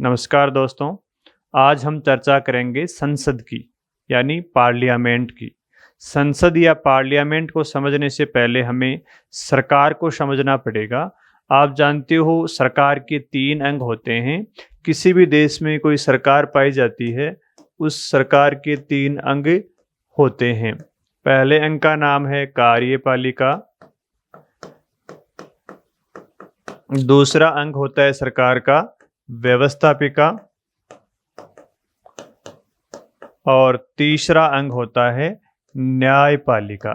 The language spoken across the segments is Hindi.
नमस्कार दोस्तों। आज हम चर्चा करेंगे संसद की यानी पार्लियामेंट की। संसद या पार्लियामेंट को समझने से पहले हमें सरकार को समझना पड़ेगा। आप जानते हो सरकार के 3 अंग होते हैं। किसी भी देश में कोई सरकार पाई जाती है, उस सरकार के 3 अंग होते हैं। पहले अंग का नाम है कार्यपालिका, दूसरा अंग होता है सरकार का व्यवस्थापिका और तीसरा अंग होता है न्यायपालिका।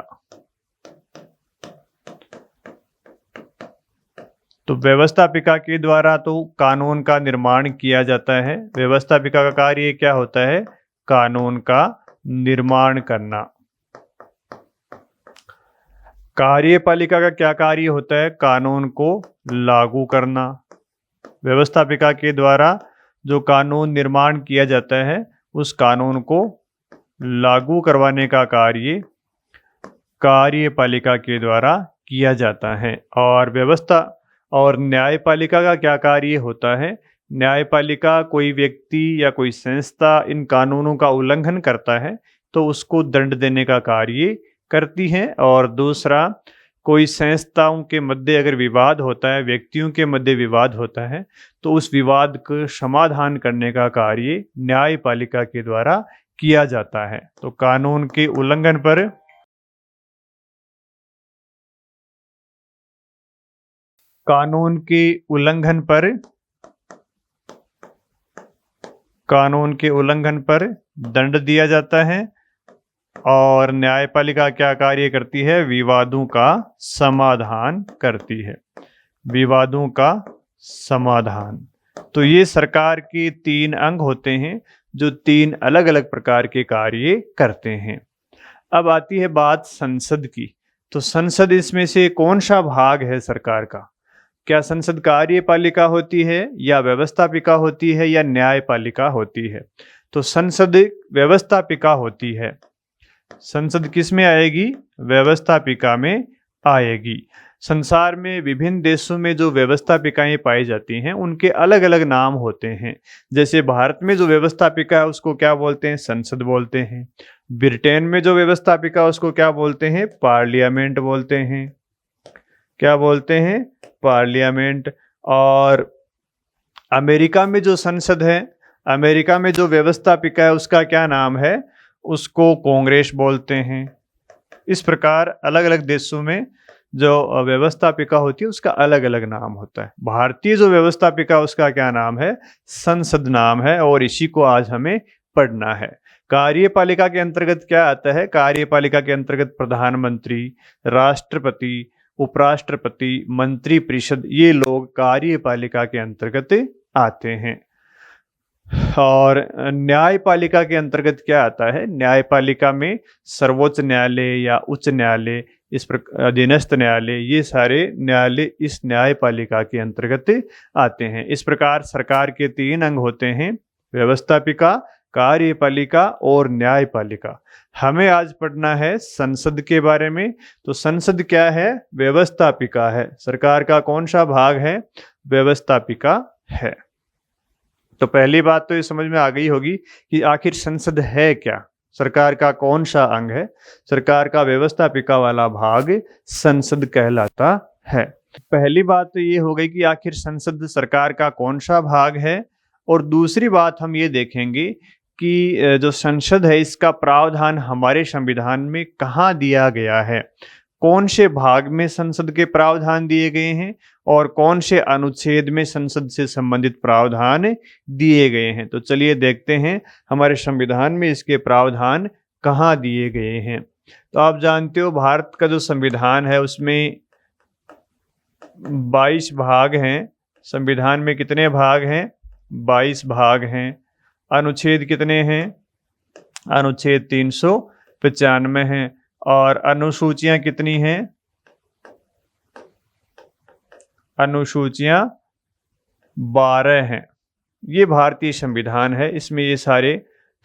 तो व्यवस्थापिका के द्वारा तो कानून का निर्माण किया जाता है। व्यवस्थापिका का कार्य क्या होता है? कानून का निर्माण करना। कार्यपालिका का क्या कार्य होता है? कानून को लागू करना। व्यवस्थापिका के द्वारा जो कानून निर्माण किया जाता है, उस कानून को लागू करवाने का कार्य कार्यपालिका के द्वारा किया जाता है। और न्यायपालिका का क्या कार्य होता है? न्यायपालिका कोई व्यक्ति या कोई संस्था इन कानूनों का उल्लंघन करता है तो उसको दंड देने का कार्य करती है। और दूसरा, कोई संस्थाओं के मध्य अगर विवाद होता है, व्यक्तियों के मध्य विवाद होता है, तो उस विवाद को समाधान करने का कार्य न्यायपालिका के द्वारा किया जाता है। तो कानून के उल्लंघन पर कानून के उल्लंघन पर दंड दिया जाता है। और न्यायपालिका क्या कार्य करती है? विवादों का समाधान करती है। विवादों का समाधान। तो ये सरकार के 3 अंग होते हैं जो 3 अलग अलग प्रकार के कार्य करते हैं। अब आती है बात संसद की। तो संसद इसमें से कौन सा भाग है सरकार का? क्या संसद कार्यपालिका होती है या व्यवस्थापिका होती है या न्यायपालिका होती है? तो संसद व्यवस्थापिका होती है। संसद किस में आएगी? व्यवस्थापिका में आएगी। संसार में विभिन्न देशों में जो व्यवस्थापिकाएं पाई जाती हैं, उनके अलग अलग नाम होते हैं। जैसे भारत में जो व्यवस्थापिका है उसको क्या बोलते हैं? संसद बोलते हैं। ब्रिटेन में जो व्यवस्थापिका उसको क्या बोलते हैं? पार्लियामेंट बोलते हैं। क्या बोलते हैं? पार्लियामेंट। और अमेरिका में जो संसद है, अमेरिका में जो व्यवस्थापिका है उसका क्या नाम है? उसको कांग्रेस बोलते हैं। इस प्रकार अलग अलग देशों में जो व्यवस्थापिका होती है उसका अलग अलग नाम होता है। भारतीय जो व्यवस्थापिका उसका क्या नाम है? संसद नाम है। और इसी को आज हमें पढ़ना है। कार्यपालिका के अंतर्गत क्या आता है? कार्यपालिका के अंतर्गत प्रधानमंत्री, राष्ट्रपति, उपराष्ट्रपति, मंत्रिपरिषद, ये लोग कार्यपालिका के अंतर्गत आते हैं। और न्यायपालिका के अंतर्गत क्या आता है? न्यायपालिका में सर्वोच्च न्यायालय या उच्च न्यायालय, इस प्रकार अधीनस्थ न्यायालय, ये सारे न्यायालय इस न्यायपालिका के अंतर्गत आते हैं। इस प्रकार सरकार के 3 अंग होते हैं: व्यवस्थापिका, कार्यपालिका और न्यायपालिका। हमें आज पढ़ना है संसद के बारे में। तो संसद क्या है? व्यवस्थापिका है। सरकार का कौन सा भाग है? व्यवस्थापिका है। तो पहली बात तो ये समझ में आ गई होगी कि आखिर संसद है क्या, सरकार का कौन सा अंग है। सरकार का व्यवस्थापिका वाला भाग संसद कहलाता है। पहली बात तो ये हो गई कि आखिर संसद सरकार का कौन सा भाग है। और दूसरी बात हम ये देखेंगे कि जो संसद है इसका प्रावधान हमारे संविधान में कहाँ दिया गया है, कौन से भाग में संसद के प्रावधान दिए गए हैं और कौन से अनुच्छेद में संसद से संबंधित प्रावधान दिए गए हैं। तो चलिए देखते हैं हमारे संविधान में इसके प्रावधान कहाँ दिए गए हैं। तो आप जानते हो भारत का जो संविधान है उसमें 22 भाग हैं। संविधान में कितने भाग हैं? 22 भाग हैं। अनुच्छेद कितने हैं? अनुच्छेद 395 हैं। और अनुसूचियां कितनी हैं? अनुसूचियां 12 हैं। ये भारतीय संविधान है। इसमें ये सारे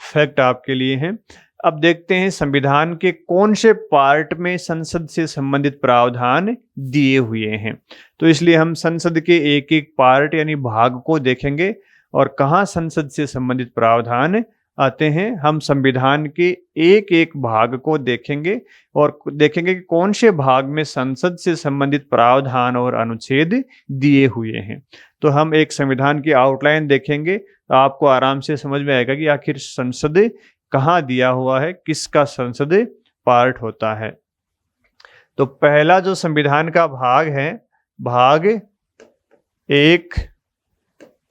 फैक्ट आपके लिए हैं। अब देखते हैं संविधान के कौन से पार्ट में संसद से संबंधित प्रावधान दिए हुए हैं। तो इसलिए हम संसद के एक एक पार्ट यानी भाग को देखेंगे और कहाँ संसद से संबंधित प्रावधान आते हैं। हम संविधान के एक एक भाग को देखेंगे और देखेंगे कि कौन से भाग में संसद से संबंधित प्रावधान और अनुच्छेद दिए हुए हैं। तो हम एक संविधान की आउटलाइन देखेंगे तो आपको आराम से समझ में आएगा कि आखिर संसद कहाँ दिया हुआ है, किसका संसद पार्ट होता है। तो पहला जो संविधान का भाग है, भाग 1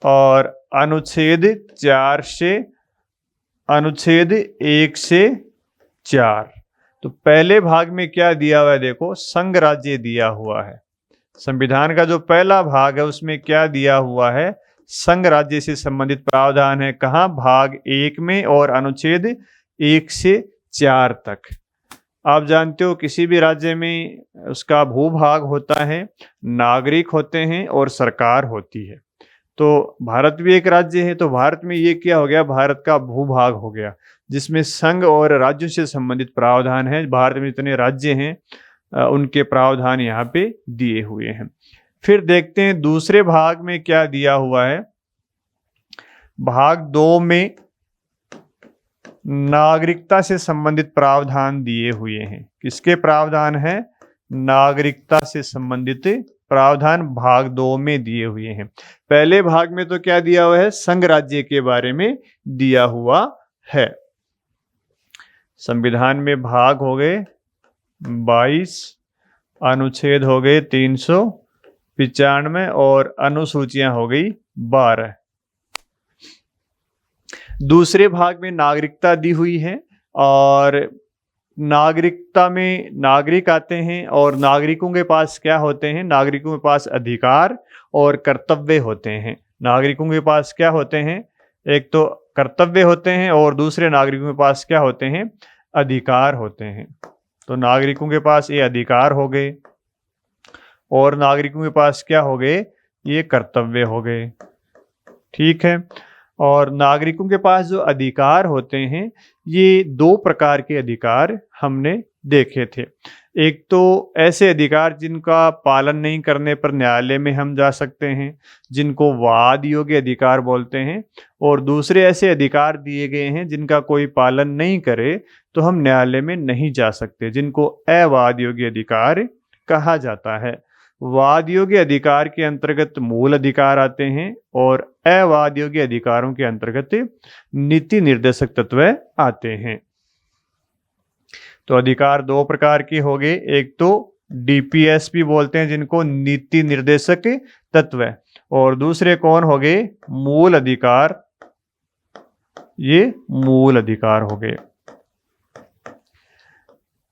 और अनुच्छेद 1 से 4। तो पहले भाग में क्या दिया हुआ है, देखो संघ राज्य दिया हुआ है। संविधान का जो पहला भाग है उसमें क्या दिया हुआ है, संघ राज्य से संबंधित प्रावधान है। कहाँ, भाग 1 में और अनुच्छेद 1 से 4 तक। आप जानते हो किसी भी राज्य में उसका भूभाग होता है, नागरिक होते हैं और सरकार होती है। तो भारत भी एक राज्य है, तो भारत में ये क्या हो गया, भारत का भूभाग हो गया जिसमें संघ और राज्यों से संबंधित प्रावधान है। भारत में जितने राज्य हैं उनके प्रावधान यहाँ पे दिए हुए हैं। फिर देखते हैं दूसरे भाग में क्या दिया हुआ है। भाग 2 में नागरिकता से संबंधित प्रावधान दिए हुए हैं। किसके प्रावधान है, नागरिकता से संबंधित प्रावधान भाग 2 में दिए हुए हैं। पहले भाग में तो क्या दिया हुआ है, संघ राज्य के बारे में दिया हुआ है। संविधान में भाग हो गए 22, अनुच्छेद हो गए 395 और अनुसूचियां हो गई 12। दूसरे भाग में नागरिकता दी हुई है और नागरिकता में नागरिक आते हैं और नागरिकों के पास क्या होते हैं, नागरिकों के पास अधिकार और कर्तव्य होते हैं। नागरिकों के पास क्या होते हैं, एक तो कर्तव्य होते हैं और दूसरे नागरिकों के पास क्या होते हैं, अधिकार होते हैं। तो नागरिकों के पास ये अधिकार हो गए और नागरिकों के पास क्या हो गए, ये कर्तव्य हो गए। ठीक है। और नागरिकों के पास जो अधिकार होते हैं, ये 2 प्रकार के अधिकार हमने देखे थे। एक तो ऐसे अधिकार जिनका पालन नहीं करने पर न्यायालय में हम जा सकते हैं, जिनको वाद योग्य अधिकार बोलते हैं, और दूसरे ऐसे अधिकार दिए गए हैं जिनका कोई पालन नहीं करे तो हम न्यायालय में नहीं जा सकते, जिनको अवाद योग्य अधिकार कहा जाता है। वाद योग्य अधिकार के अंतर्गत मूल अधिकार आते हैं और अवाद योग्य अधिकारों के अंतर्गत नीति निर्देशक तत्व आते हैं। तो अधिकार 2 प्रकार के हो गए, एक तो डीपीएसपी बोलते हैं जिनको नीति निर्देशक तत्व, और दूसरे कौन हो गए, मूल अधिकार। ये मूल अधिकार हो गए।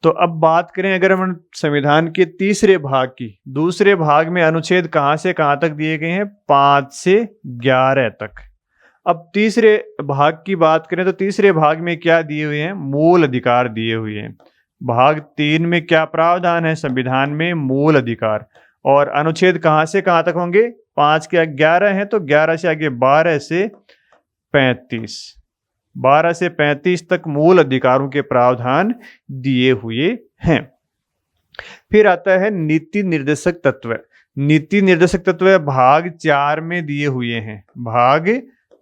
तो अब बात करें अगर हम संविधान के तीसरे भाग की, दूसरे भाग में अनुच्छेद कहां से कहां तक दिए गए हैं, 5 से 11 तक। अब तीसरे भाग की बात करें तो तीसरे भाग में क्या दिए हुए हैं, मूल अधिकार दिए हुए हैं। भाग 3 में क्या प्रावधान है, संविधान में मूल अधिकार। और अनुच्छेद कहां से कहां तक होंगे, 5 के 11 हैं तो 11 से आगे 12 से 35, 12 से 35 तक मूल अधिकारों के प्रावधान दिए हुए हैं। फिर आता है नीति निर्देशक तत्व। नीति निर्देशक तत्व भाग 4 में दिए हुए हैं, भाग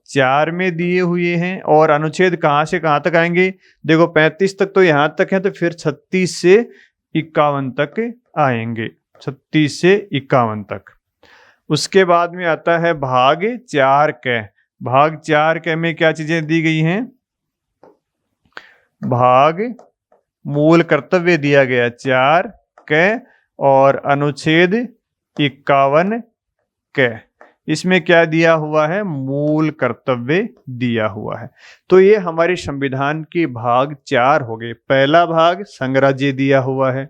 4 में दिए हुए हैं। और अनुच्छेद कहां से कहां तक आएंगे, देखो 35 तक तो यहां तक है, तो फिर 36 से 51 तक आएंगे, 36 से 51 तक। उसके बाद में आता है भाग 4 क। भाग 4 क में क्या चीजें दी गई हैं, भाग मूल कर्तव्य दिया गया 4 क और अनुच्छेद 51 क, इसमें क्या दिया हुआ है, मूल कर्तव्य दिया हुआ है। तो ये हमारे संविधान के भाग 4 हो गए। पहला भाग संघ राज्य दिया हुआ है,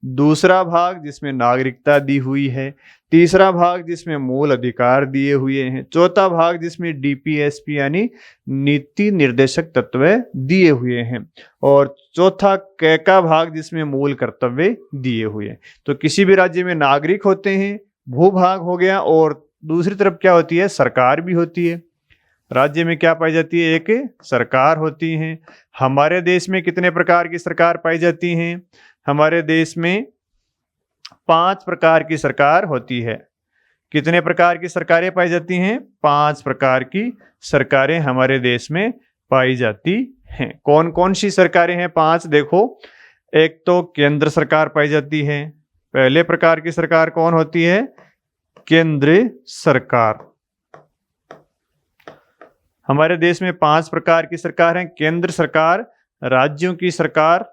दूसरा भाग जिसमें नागरिकता दी हुई है, तीसरा भाग जिसमें मूल अधिकार दिए हुए हैं, चौथा भाग जिसमें डीपीएसपी यानी नीति निर्देशक तत्व दिए हुए हैं, और चौथा क का भाग जिसमें मूल कर्तव्य दिए हुए हैं। तो किसी भी राज्य में नागरिक होते हैं, भूभाग हो गया, और दूसरी तरफ क्या होती है, सरकार भी होती है। राज्य में क्या पाई जाती है, एक सरकार होती है। हमारे देश में कितने प्रकार की सरकार पाई जाती हैं, हमारे देश में 5 प्रकार की सरकार होती है। कितने प्रकार की सरकारें पाई जाती हैं? 5 प्रकार की सरकारें हमारे देश में पाई जाती हैं। कौन कौन सी सरकारें हैं? 5 देखो। एक तो केंद्र सरकार पाई जाती है। पहले प्रकार की सरकार कौन होती है? केंद्र सरकार। हमारे देश में 5 प्रकार की सरकार हैं। केंद्र सरकार, राज्यों की सरकार,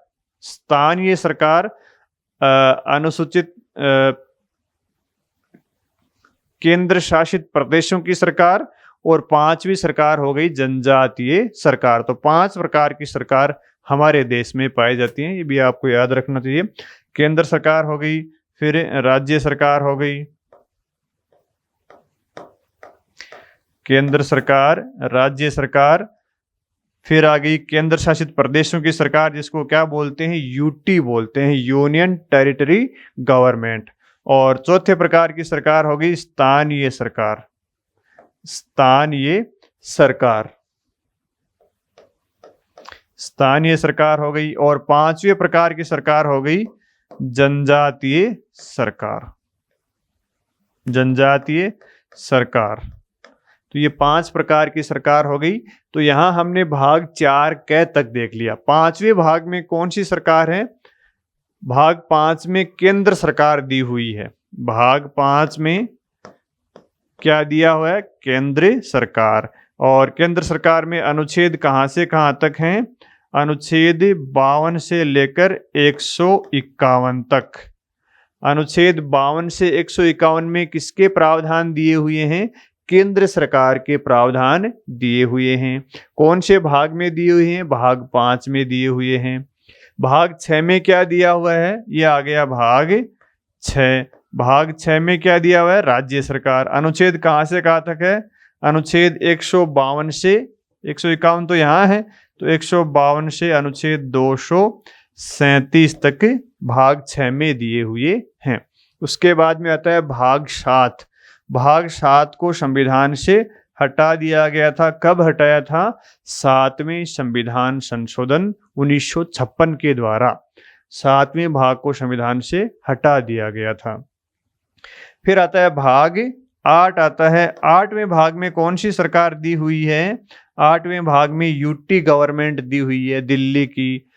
स्थानीय सरकार, अनुसूचित केंद्र शासित प्रदेशों की सरकार, और 5वीं सरकार हो गई जनजातीय सरकार। तो 5 प्रकार की सरकार हमारे देश में पाई जाती हैं। ये भी आपको याद रखना चाहिए। केंद्र सरकार हो गई, फिर राज्य सरकार हो गई, केंद्र सरकार, राज्य सरकार, फिर आ गई केंद्र शासित प्रदेशों की सरकार, जिसको क्या बोलते हैं? यूटी बोलते हैं, यूनियन टेरिटरी गवर्नमेंट। और चौथे प्रकार की सरकार हो गई स्थानीय सरकार। स्थानीय सरकार, स्थानीय सरकार हो गई। और 5वें प्रकार की सरकार हो गई जनजातीय सरकार। जनजातीय सरकार। तो ये 5 प्रकार की सरकार हो गई। तो यहां हमने भाग 4 क तक देख लिया। 5वें भाग में कौन सी सरकार है? भाग 5 में केंद्र सरकार दी हुई है। भाग 5 में क्या दिया हुआ है? केंद्र सरकार। और केंद्र सरकार में अनुच्छेद कहां से कहां तक हैं? अनुच्छेद 52 से लेकर 151 तक। अनुच्छेद 52 से 151 में किसके प्रावधान दिए हुए हैं? केंद्र सरकार के प्रावधान दिए हुए हैं। कौन से भाग में दिए हुए हैं? भाग 5 में दिए हुए हैं। भाग 6 में क्या दिया हुआ है? ये आ गया भाग 6। भाग 6 में क्या दिया हुआ है? राज्य सरकार। अनुच्छेद कहां से कहां तक है? अनुच्छेद 152 से 151 तो यहाँ है, तो 152 से अनुच्छेद 237 तक भाग 6 में दिए हुए हैं। उसके बाद में आता है भाग 7। भाग 7 को संविधान से हटा दिया गया था। कब हटाया था? 7वें संविधान संशोधन 1956 के द्वारा 7वें भाग को संविधान से हटा दिया गया था। फिर आता है भाग 8 आता है। 8वें भाग में कौन सी सरकार दी हुई है? 8वें भाग में यूटी गवर्नमेंट दी हुई है। दिल्ली की,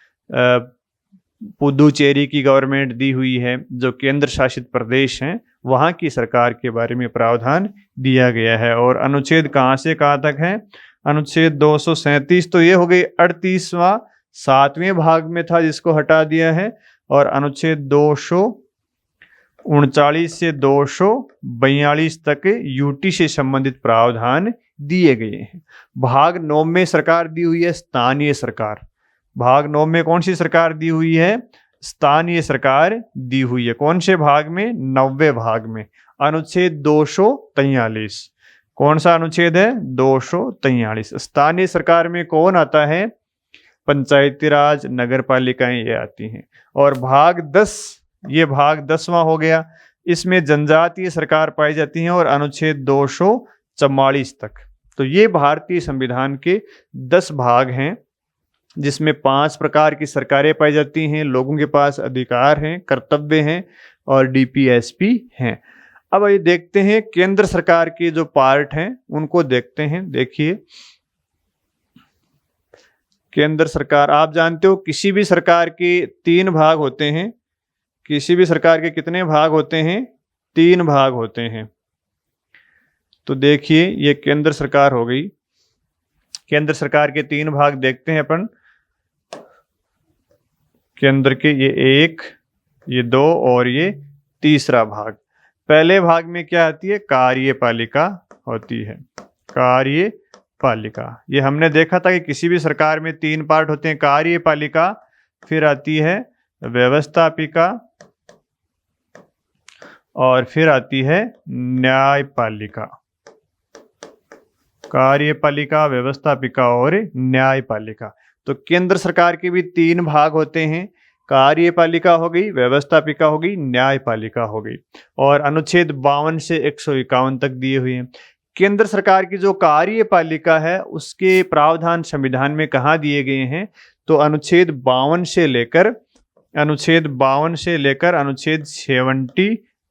पुदुचेरी की गवर्नमेंट दी हुई है, जो केंद्र शासित प्रदेश हैं, वहां की सरकार के बारे में प्रावधान दिया गया है। और अनुच्छेद कहां से कहां तक है? अनुच्छेद 237। तो ये हो गई 38वां, 7वें भाग में था जिसको हटा दिया है। और अनुच्छेद 239 से 242 तक यूटी से संबंधित प्रावधान दिए गए हैं। भाग 9 में सरकार दी हुई है स्थानीय सरकार। भाग 9 में कौन सी सरकार दी हुई है? स्थानीय सरकार दी हुई है। कौन से भाग में? 9वें भाग में, अनुच्छेद 243। कौन सा अनुच्छेद है? 243। स्थानीय सरकार में कौन आता है? पंचायती राज, नगर पालिकाएं ये आती हैं। और भाग 10, ये भाग 10वां हो गया। इसमें जनजातीय सरकार पाई जाती है और अनुच्छेद 244 तक। तो ये भारतीय संविधान के 10 भाग हैं, जिसमें 5 प्रकार की सरकारें पाई जाती हैं। लोगों के पास अधिकार हैं, कर्तव्य हैं और डीपीएसपी हैं। अब ये देखते हैं केंद्र सरकार के जो पार्ट हैं उनको देखते हैं। देखिए, केंद्र सरकार, आप जानते हो किसी भी सरकार के 3 भाग होते हैं। किसी भी सरकार के कितने भाग होते हैं? 3 भाग होते हैं। तो देखिए, ये केंद्र सरकार हो गई। केंद्र सरकार के 3 भाग देखते हैं अपन। केंद्र के ये 1, ये 2 और ये तीसरा भाग। पहले भाग में क्या आती है? कार्यपालिका होती है। कार्यपालिका, ये हमने देखा था कि किसी भी सरकार में 3 पार्ट होते हैं। कार्यपालिका, फिर आती है व्यवस्थापिका और फिर आती है न्यायपालिका। कार्यपालिका, व्यवस्थापिका और न्यायपालिका। तो केंद्र सरकार के भी 3 भाग होते हैं। कार्यपालिका हो गई, व्यवस्थापिका हो गई, न्यायपालिका हो गई। और अनुच्छेद 52 से 151 तक दिए हुए हैं। केंद्र सरकार की जो कार्यपालिका है उसके प्रावधान संविधान में कहाँ दिए गए हैं? तो अनुच्छेद 52 से लेकर अनुच्छेद 72 से लेकर अनुच्छेद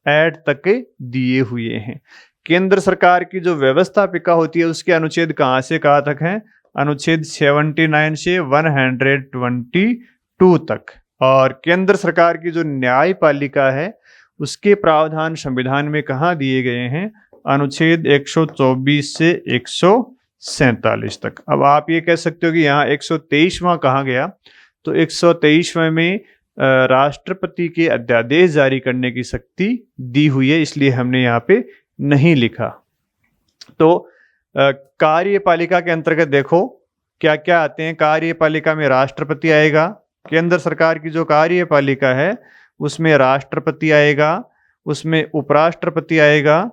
8 तक दिए हुए हैं। केंद्र सरकार की जो व्यवस्थापिका होती है उसके अनुच्छेद कहाँ से कहाँ तक हैं? अनुच्छेद 79 से 122 तक। और केंद्र सरकार की जो न्यायपालिका है उसके प्रावधान संविधान में कहाँ दिए गए हैं? अनुच्छेद 124 से 147 तक। अब आप ये कह सकते हो कि यहाँ 123वां कहाँ गया? तो 123वें में राष्ट्रपति के अध्यादेश जारी करने की शक्ति दी हुई है, इसलिए हमने यहाँ पे नहीं लिखा। तो कार्यपालिका के अंतर्गत देखो क्या क्या आते हैं। कार्यपालिका में राष्ट्रपति आएगा। केंद्र सरकार की जो कार्यपालिका है उसमें राष्ट्रपति आएगा, उसमें उपराष्ट्रपति आएगा,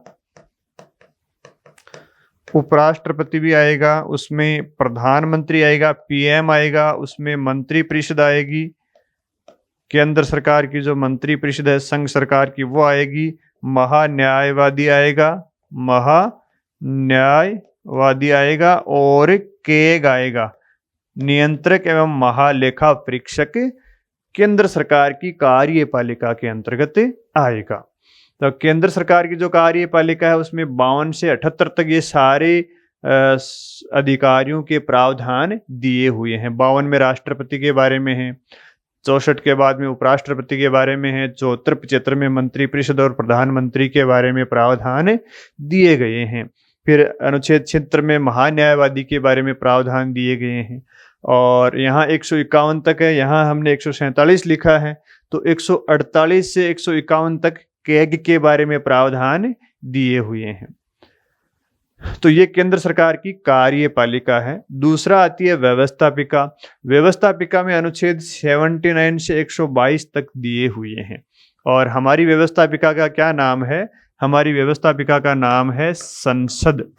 उपराष्ट्रपति भी आएगा, उसमें प्रधानमंत्री आएगा, पीएम आएगा, उसमें मंत्रिपरिषद आएगी। केंद्र सरकार की जो मंत्रिपरिषद है संघ सरकार की वो आएगी। महान्यायवादी आएगा, महान्यायवादी आएगा, और केग आएगा, नियंत्रक एवं महालेखा परीक्षक केंद्र सरकार की कार्यपालिका के अंतर्गत आएगा। तो केंद्र सरकार की जो कार्यपालिका है उसमें 52 से 78 तक ये सारे अधिकारियों के प्रावधान दिए हुए हैं। 52 में राष्ट्रपति के बारे में है, 64 के बाद में उपराष्ट्रपति के बारे में है, 74-75 में मंत्रिपरिषद और प्रधानमंत्री के बारे में प्रावधान दिए गए हैं। फिर अनुच्छेद 76 में महान्यायवादी के बारे में प्रावधान दिए गए हैं। और यहाँ 151 तक है, यहाँ हमने 147 लिखा है, तो 148 से 151 तक कैग के बारे में प्रावधान दिए हुए हैं। तो ये केंद्र सरकार की कार्यपालिका है। दूसरा आती है व्यवस्थापिका। व्यवस्थापिका में अनुच्छेद 79 से 122 तक दिए हुए हैं। और हमारी व्यवस्थापिका का क्या नाम है? हमारी व्यवस्थापिका का नाम है संसद।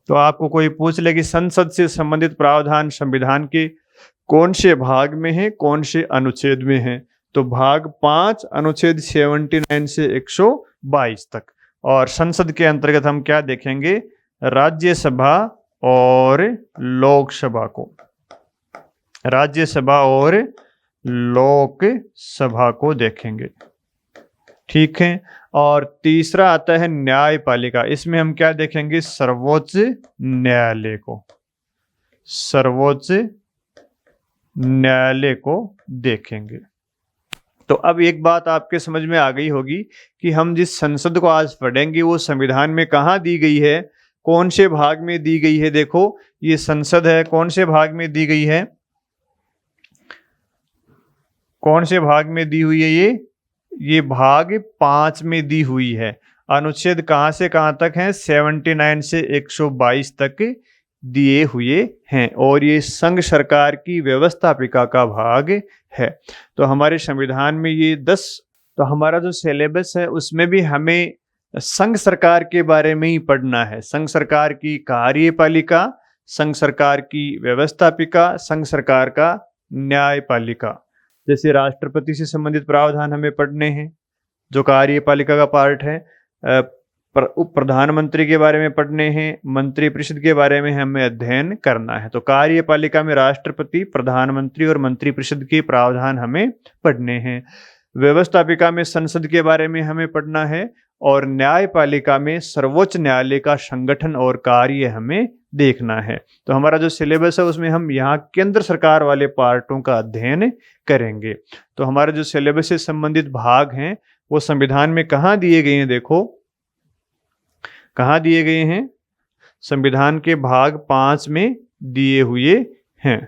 तो आपको कोई पूछ ले कि संसद से संबंधित प्रावधान संविधान के कौन से भाग में है, कौन से अनुच्छेद में है? तो भाग 5 अनुच्छेद 79 से 122 तक। और संसद के अंतर्गत हम क्या देखेंगे? राज्यसभा और लोकसभा को, राज्यसभा और लोकसभा को देखेंगे। ठीक है। और तीसरा आता है न्यायपालिका। इसमें हम क्या देखेंगे? सर्वोच्च न्यायालय को, सर्वोच्च न्यायालय को देखेंगे। तो अब एक बात आपके समझ में आ गई होगी कि हम जिस संसद को आज पढ़ेंगे वो संविधान में कहाँ दी गई है, कौन से भाग में दी गई है। देखो ये संसद है, कौन से भाग में दी गई है? कौन से भाग में दी हुई है? ये भाग 5 में दी हुई है। अनुच्छेद कहाँ से कहाँ तक हैं? 79 से 122 तक दिए हुए हैं। और ये संघ सरकार की व्यवस्थापिका का भाग है। तो हमारे संविधान में ये 10, तो हमारा जो सिलेबस है उसमें भी हमें संघ सरकार के बारे में ही पढ़ना है। संघ सरकार की कार्यपालिका, संघ सरकार की व्यवस्थापिका, संघ सरकार का न्यायपालिका। जैसे राष्ट्रपति से संबंधित प्रावधान हमें पढ़ने हैं जो कार्यपालिका का पार्ट है। उप प्रधानमंत्री के बारे में पढ़ने हैं, मंत्रिपरिषद के बारे में हमें अध्ययन करना है। तो कार्यपालिका में राष्ट्रपति, प्रधानमंत्री और मंत्रिपरिषद के प्रावधान हमें पढ़ने हैं। व्यवस्थापिका में संसद के बारे में हमें पढ़ना है। और न्यायपालिका में सर्वोच्च न्यायालय का संगठन और कार्य हमें देखना है। तो हमारा जो सिलेबस है उसमें हम यहाँ केंद्र सरकार वाले पार्टों का अध्ययन करेंगे। तो हमारे जो सिलेबस से संबंधित भाग हैं वो संविधान में कहाँ दिए गए हैं? देखो कहाँ दिए गए हैं? संविधान के भाग 5 में दिए हुए हैं।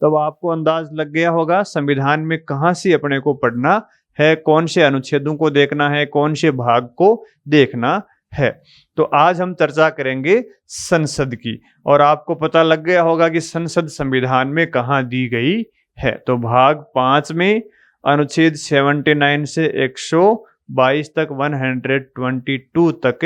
तब आपको अंदाज लग गया होगा संविधान में कहाँ से अपने को पढ़ना है, कौन से अनुच्छेदों को देखना है, कौन से भाग को देखना है। तो आज हम चर्चा करेंगे संसद की। और आपको पता लग गया होगा कि संसद संविधान में कहाँ दी गई है। तो भाग 5 में अनुच्छेद 79 से 122 तक 122 तक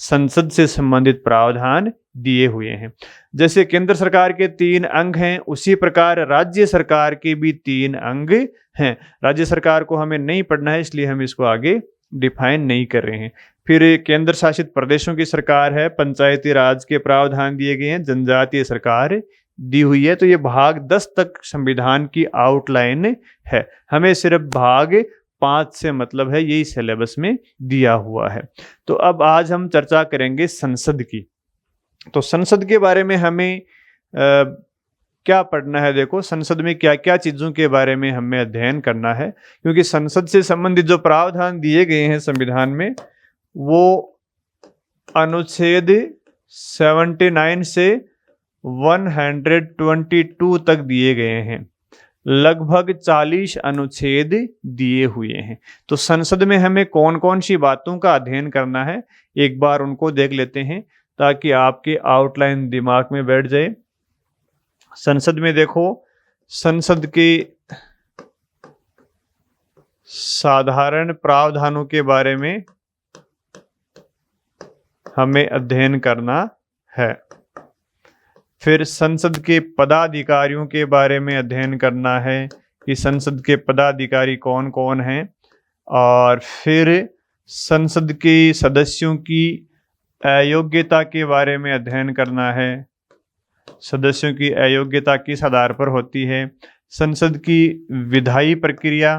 संसद से संबंधित प्रावधान दिए हुए हैं। जैसे केंद्र सरकार के 3 अंग हैं उसी प्रकार राज्य सरकार के भी 3 अंग हैं। राज्य सरकार को हमें नहीं पढ़ना है इसलिए हम इसको आगे डिफाइन नहीं कर रहे हैं। फिर केंद्र शासित प्रदेशों की सरकार है, पंचायती राज के प्रावधान दिए गए हैं, जनजातीय सरकार दी हुई है। तो ये भाग 10 तक संविधान की आउटलाइन है। हमें सिर्फ भाग 5 से मतलब है, यही सिलेबस में दिया हुआ है। तो अब आज हम चर्चा करेंगे संसद की। तो संसद के बारे में हमें क्या पढ़ना है? देखो, संसद में क्या क्या चीज़ों के बारे में हमें अध्ययन करना है, क्योंकि संसद से संबंधित जो प्रावधान दिए गए हैं संविधान में, वो अनुच्छेद 79 से 122 तक दिए गए हैं। लगभग 40 अनुच्छेद दिए हुए हैं। तो संसद में हमें कौन कौन सी बातों का अध्ययन करना है, एक बार उनको देख लेते हैं ताकि आपके आउटलाइन दिमाग में बैठ जाए। संसद में देखो, संसद के साधारण प्रावधानों के बारे में हमें अध्ययन करना है। फिर संसद के पदाधिकारियों के बारे में अध्ययन करना है कि संसद के पदाधिकारी कौन कौन हैं। और फिर संसद के सदस्यों की अयोग्यता के बारे में अध्ययन करना है। सदस्यों की अयोग्यता किस आधार पर होती है। संसद की विधायी प्रक्रिया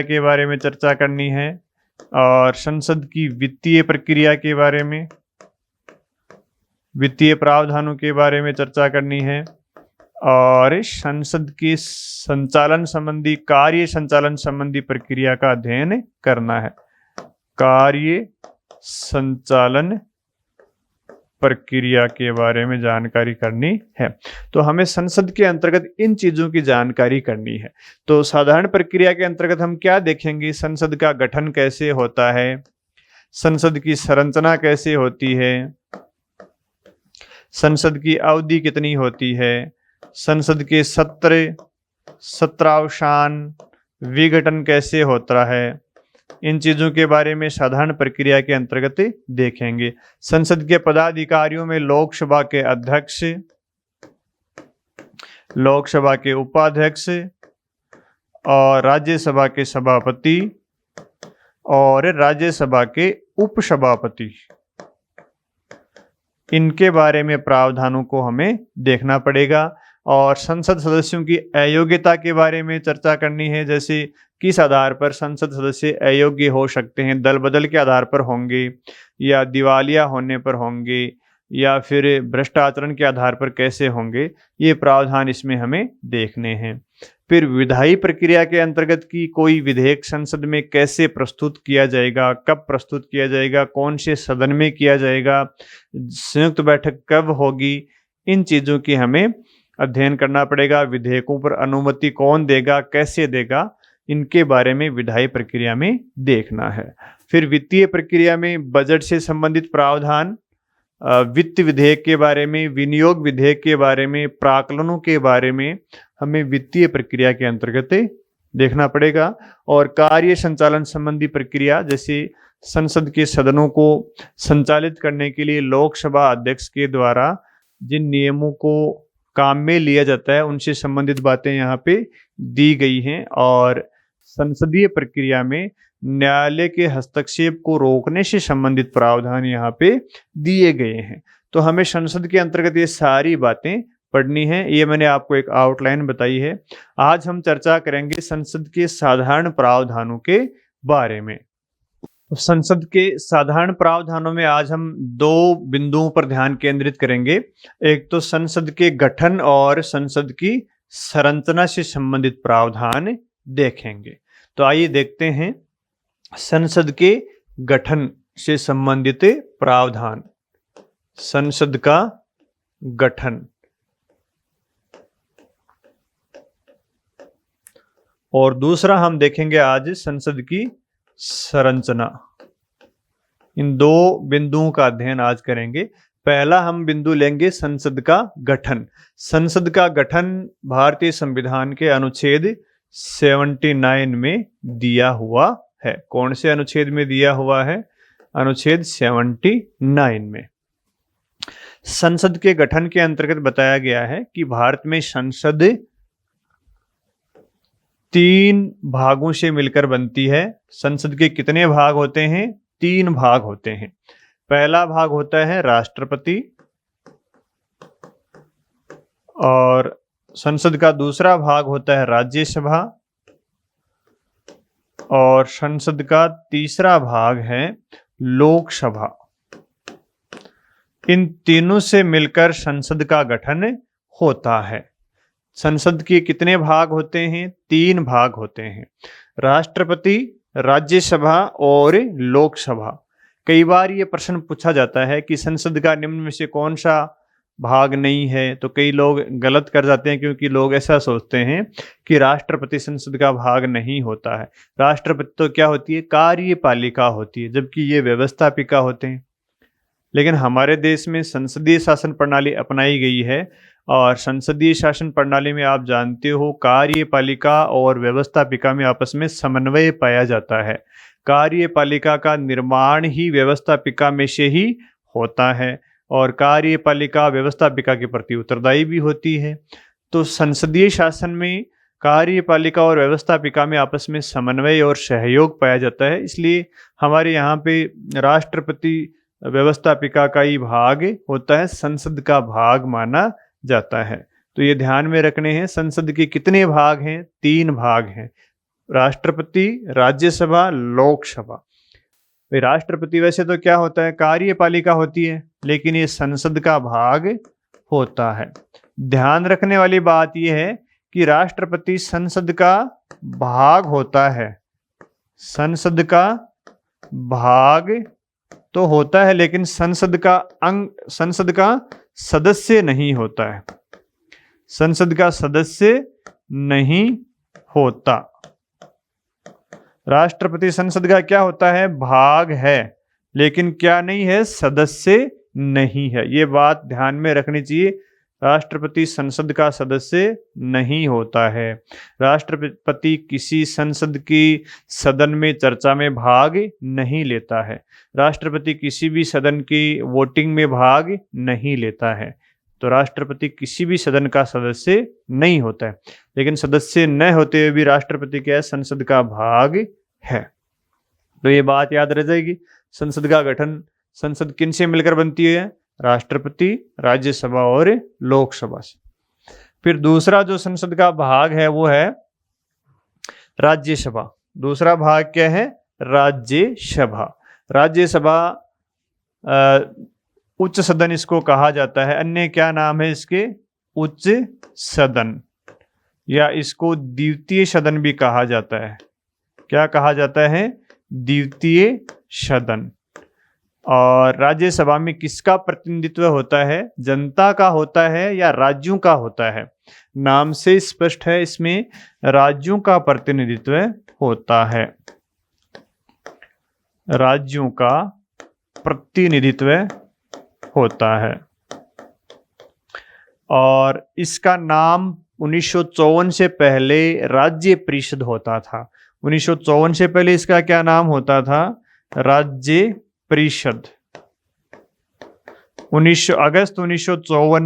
के बारे में चर्चा करनी है। और संसद की वित्तीय प्रक्रिया के बारे में, वित्तीय प्रावधानों के बारे में चर्चा करनी है। और संसद की कार्य संचालन संबंधी प्रक्रिया का अध्ययन करना है। कार्य संचालन प्रक्रिया के बारे में जानकारी करनी है। तो हमें संसद के अंतर्गत इन चीजों की जानकारी करनी है। तो साधारण प्रक्रिया के अंतर्गत हम क्या देखेंगे? संसद का गठन कैसे होता है, संसद की संरचना कैसे होती है, संसद की अवधि कितनी होती है, संसद के सत्र, सत्रावसान, विघटन कैसे होता है, इन चीजों के बारे में साधारण प्रक्रिया के अंतर्गत देखेंगे। संसद के पदाधिकारियों में लोकसभा के अध्यक्ष, लोकसभा के उपाध्यक्ष और राज्यसभा के सभापति और राज्यसभा के उपसभापति, इनके बारे में प्रावधानों को हमें देखना पड़ेगा। और संसद सदस्यों की अयोग्यता के बारे में चर्चा करनी है, जैसे किस आधार पर संसद सदस्य अयोग्य हो सकते हैं, दल बदल के आधार पर होंगे या दिवालिया होने पर होंगे या फिर भ्रष्ट आचरण के आधार पर कैसे होंगे, ये प्रावधान इसमें हमें देखने हैं। फिर विधायी प्रक्रिया के अंतर्गत की कोई विधेयक संसद में कैसे प्रस्तुत किया जाएगा, कब प्रस्तुत किया जाएगा, कौन से सदन में किया जाएगा, संयुक्त बैठक कब होगी, इन चीज़ों की हमें अध्ययन करना पड़ेगा। विधेयकों पर अनुमति कौन देगा, कैसे देगा, इनके बारे में विधायी प्रक्रिया में देखना है। फिर वित्तीय प्रक्रिया में बजट से संबंधित प्रावधान, वित्त विधेयक के बारे में, विनियोग विधेयक के बारे में, प्राक्कलनों के बारे में हमें वित्तीय प्रक्रिया के अंतर्गत देखना पड़ेगा। और कार्य संचालन संबंधी प्रक्रिया, जैसे संसद के सदनों को संचालित करने के लिए लोकसभा अध्यक्ष के द्वारा जिन नियमों को काम में लिया जाता है, उनसे संबंधित बातें यहाँ पे दी गई हैं। और संसदीय प्रक्रिया में न्यायालय के हस्तक्षेप को रोकने से संबंधित प्रावधान यहाँ पे दिए गए हैं। तो हमें संसद के अंतर्गत ये सारी बातें पढ़नी है। ये मैंने आपको एक आउटलाइन बताई है। आज हम चर्चा करेंगे संसद के साधारण प्रावधानों के बारे में। संसद के साधारण प्रावधानों में आज हम 2 बिंदुओं पर ध्यान केंद्रित करेंगे। एक तो संसद के गठन और संसद की संरचना से संबंधित प्रावधान देखेंगे। तो आइए देखते हैं संसद के गठन से संबंधित प्रावधान। संसद का गठन और दूसरा हम देखेंगे आज संसद की संरचना। इन 2 बिंदुओं का अध्ययन आज करेंगे। पहला हम बिंदु लेंगे संसद का गठन। संसद का गठन भारतीय संविधान के अनुच्छेद 79 में दिया हुआ है। कौन से अनुच्छेद में दिया हुआ है? अनुच्छेद 79 में। संसद के गठन के अंतर्गत बताया गया है कि भारत में संसद 3 भागों से मिलकर बनती है। संसद के कितने भाग होते हैं? 3 भाग होते हैं। पहला भाग होता है राष्ट्रपति और संसद का दूसरा भाग होता है राज्यसभा और संसद का तीसरा भाग है लोकसभा। इन तीनों से मिलकर संसद का गठन होता है। संसद के कितने भाग होते हैं? 3 भाग होते हैं, राष्ट्रपति, राज्यसभा और लोकसभा। कई बार ये प्रश्न पूछा जाता है कि संसद का निम्न में से कौन सा भाग नहीं है, तो कई लोग गलत कर जाते हैं, क्योंकि लोग ऐसा सोचते हैं कि राष्ट्रपति संसद का भाग नहीं होता है। राष्ट्रपति तो क्या होती है? कार्यपालिका होती है, जबकि ये व्यवस्थापिका होते हैं। लेकिन हमारे देश में संसदीय शासन प्रणाली अपनाई गई है और संसदीय शासन प्रणाली में आप जानते हो कार्यपालिका और व्यवस्थापिका में आपस में समन्वय पाया जाता है। कार्यपालिका का निर्माण ही व्यवस्थापिका में से ही होता है और कार्यपालिका व्यवस्थापिका के प्रति उत्तरदायी भी होती है। तो संसदीय शासन में कार्यपालिका और व्यवस्थापिका में आपस में समन्वय और सहयोग पाया जाता है, इसलिए हमारे यहाँ पे राष्ट्रपति व्यवस्थापिका का ही भाग होता है, संसद का भाग माना जाता है। तो ये ध्यान में रखने हैं। संसद के कितने भाग हैं? 3 भाग हैं, राष्ट्रपति, राज्यसभा, लोकसभा। राष्ट्रपति वैसे तो क्या होता है? कार्यपालिका होती है, लेकिन ये संसद का भाग होता है। ध्यान रखने वाली बात यह है कि राष्ट्रपति संसद का भाग होता है, संसद का भाग तो होता है, लेकिन संसद का सदस्य नहीं होता है, संसद का सदस्य नहीं होता। राष्ट्रपति संसद का क्या होता है? भाग है, लेकिन क्या नहीं है? सदस्य नहीं है। ये बात ध्यान में रखनी चाहिए। राष्ट्रपति संसद का सदस्य नहीं होता है। राष्ट्रपति किसी संसद की सदन में चर्चा में भाग नहीं लेता है। राष्ट्रपति किसी भी सदन की वोटिंग में भाग नहीं लेता है। तो राष्ट्रपति किसी भी सदन का सदस्य नहीं होता है, लेकिन सदस्य न होते हुए भी राष्ट्रपति क्या है? संसद का भाग है। तो ये बात याद रह जाएगी। संसद का गठन संसद किन से मिलकर बनती है? राष्ट्रपति, राज्यसभा और लोकसभा से। फिर दूसरा जो संसद का भाग है वो है राज्यसभा। दूसरा भाग क्या है? राज्यसभा। राज्यसभा उच्च सदन इसको कहा जाता है। अन्य क्या नाम है इसके? उच्च सदन, या इसको द्वितीय सदन भी कहा जाता है। क्या कहा जाता है? द्वितीय सदन। और राज्यसभा में किसका प्रतिनिधित्व होता है? जनता का होता है या राज्यों का होता है? नाम से स्पष्ट है, इसमें राज्यों का प्रतिनिधित्व होता है, राज्यों का प्रतिनिधित्व होता है। और इसका नाम 1954 से पहले राज्य परिषद होता था। 1954 से पहले इसका क्या नाम होता था? राज्य परिषद। अगस्त 1954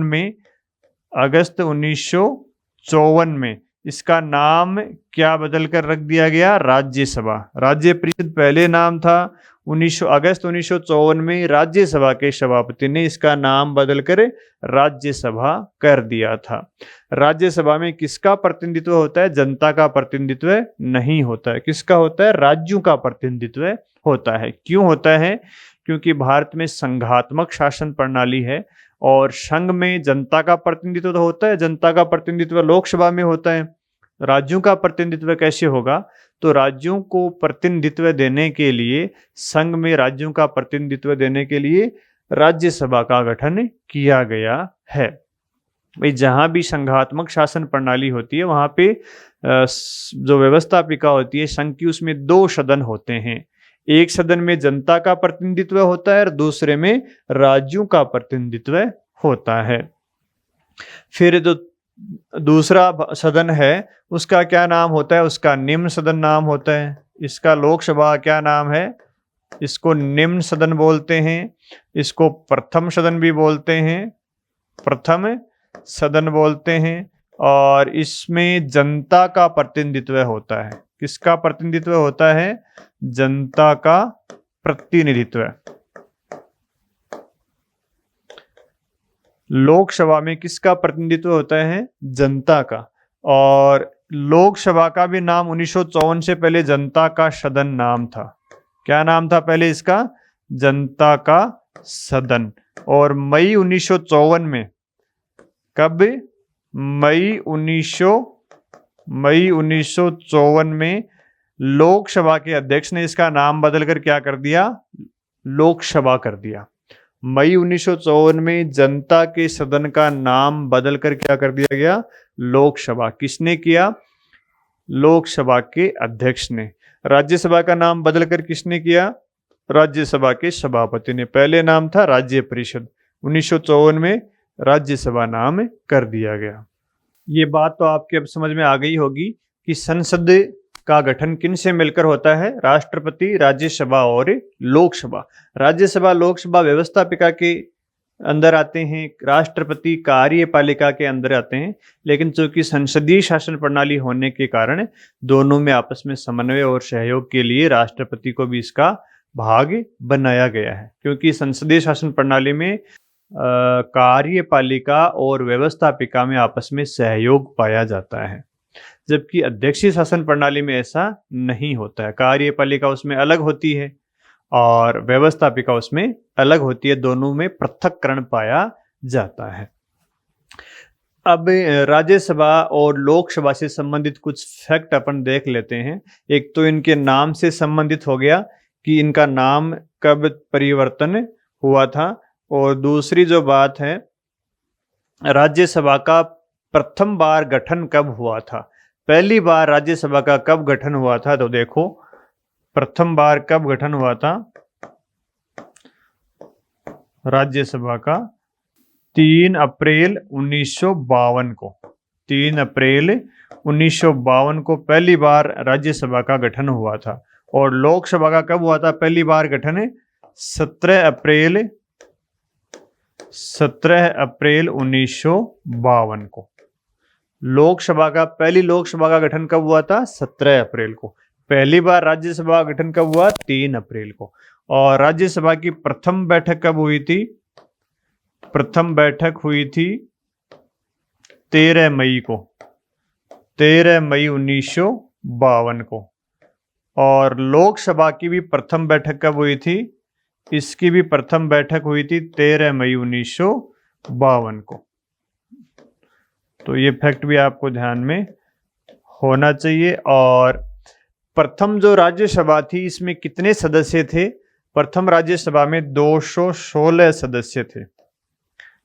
में इसका नाम क्या बदल कर रख दिया गया? राज्यसभा। राज्य परिषद पहले नाम था। अगस्त 1954 में राज्यसभा के सभापति ने इसका नाम बदलकर राज्यसभा कर दिया था। राज्यसभा में किसका प्रतिनिधित्व होता है? जनता का प्रतिनिधित्व नहीं होता है। किसका होता है? राज्यों का प्रतिनिधित्व होता है। क्यों होता है? क्योंकि भारत में संघात्मक शासन प्रणाली है और संघ में जनता का प्रतिनिधित्व तो होता है, जनता का प्रतिनिधित्व लोकसभा में होता है। राज्यों का प्रतिनिधित्व कैसे होगा? तो राज्यों को प्रतिनिधित्व देने के लिए, संघ में राज्यों का प्रतिनिधित्व देने के लिए राज्यसभा का गठन किया गया है। भाई जहां भी संघात्मक शासन प्रणाली होती है वहां पे जो व्यवस्थापिका होती है संघ की, उसमें 2 सदन होते हैं। एक सदन में जनता का प्रतिनिधित्व होता है और दूसरे में राज्यों का प्रतिनिधित्व होता है। फिर जो दूसरा सदन है उसका क्या नाम होता है? उसका निम्न सदन नाम होता है। इसका लोकसभा क्या नाम है? इसको निम्न सदन बोलते हैं। इसको प्रथम सदन भी बोलते हैं, प्रथम सदन बोलते हैं। और इसमें जनता का प्रतिनिधित्व होता है। किसका प्रतिनिधित्व होता है? जनता का प्रतिनिधित्व। लोकसभा में किसका प्रतिनिधित्व होता है? जनता का। और लोकसभा का भी नाम 1954 से पहले जनता का सदन नाम था। क्या नाम था पहले इसका? जनता का सदन। और मई 1954 में, कब? मई 1954 में लोकसभा के अध्यक्ष ने इसका नाम बदलकर क्या कर दिया? लोकसभा कर दिया। मई 1954 में जनता के सदन का नाम बदलकर क्या कर दिया गया? लोकसभा। किसने किया? लोकसभा के अध्यक्ष ने। राज्यसभा का नाम बदलकर किसने किया? राज्यसभा के सभापति ने। पहले नाम था राज्य परिषद, 1954 में राज्यसभा नाम कर दिया गया। ये बात तो आपके अब समझ में आ गई होगी कि संसद का गठन किन से मिलकर होता है? राष्ट्रपति, राज्यसभा और लोकसभा। राज्यसभा, लोकसभा व्यवस्थापिका के अंदर आते हैं, राष्ट्रपति कार्यपालिका के अंदर आते हैं। लेकिन चूंकि संसदीय शासन प्रणाली होने के कारण दोनों में आपस में समन्वय और सहयोग के लिए राष्ट्रपति को भी इसका भाग बनाया गया है। क्योंकि संसदीय शासन प्रणाली में कार्यपालिका और व्यवस्थापिका में आपस में सहयोग पाया जाता है, जबकि अध्यक्षीय शासन प्रणाली में ऐसा नहीं होता है। कार्यपालिका उसमें अलग होती है और व्यवस्थापिका उसमें अलग होती है, दोनों में पृथक्करण पाया जाता है। अब राज्यसभा और लोकसभा से संबंधित कुछ फैक्ट अपन देख लेते हैं। एक तो इनके नाम से संबंधित हो गया कि इनका नाम कब परिवर्तन हुआ था, और दूसरी जो बात है, राज्यसभा का प्रथम बार गठन कब हुआ था? पहली बार राज्यसभा का कब गठन हुआ था? तो देखो, प्रथम बार कब गठन हुआ था राज्यसभा का? 3 अप्रैल 1952 को। 3 अप्रैल 1952 को पहली बार राज्यसभा का गठन हुआ था। और लोकसभा का कब हुआ था पहली बार गठन? 17 अप्रैल 1952 को। लोकसभा का, पहली लोकसभा का गठन कब हुआ था? 17 अप्रैल को। पहली बार राज्यसभा का गठन कब हुआ? 3 अप्रैल को। और राज्यसभा की प्रथम बैठक कब हुई थी? प्रथम बैठक हुई थी 13 मई को, 13 मई 1952 को। और लोकसभा की भी प्रथम बैठक कब हुई थी? इसकी भी प्रथम बैठक हुई थी 13 मई 1952 को। तो ये फैक्ट भी आपको ध्यान में होना चाहिए। और प्रथम जो राज्यसभा थी, इसमें कितने सदस्य थे? प्रथम राज्यसभा में 216 सदस्य थे।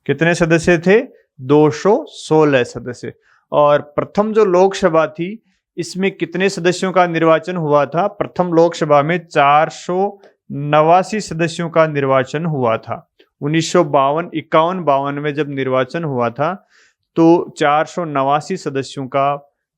कितने सदस्य थे? 216 सदस्य। और प्रथम जो लोकसभा थी, इसमें कितने सदस्यों का निर्वाचन हुआ था? प्रथम लोकसभा में 489 सदस्यों का निर्वाचन हुआ था। 1951-52 में जब निर्वाचन हुआ था तो 489 सदस्यों का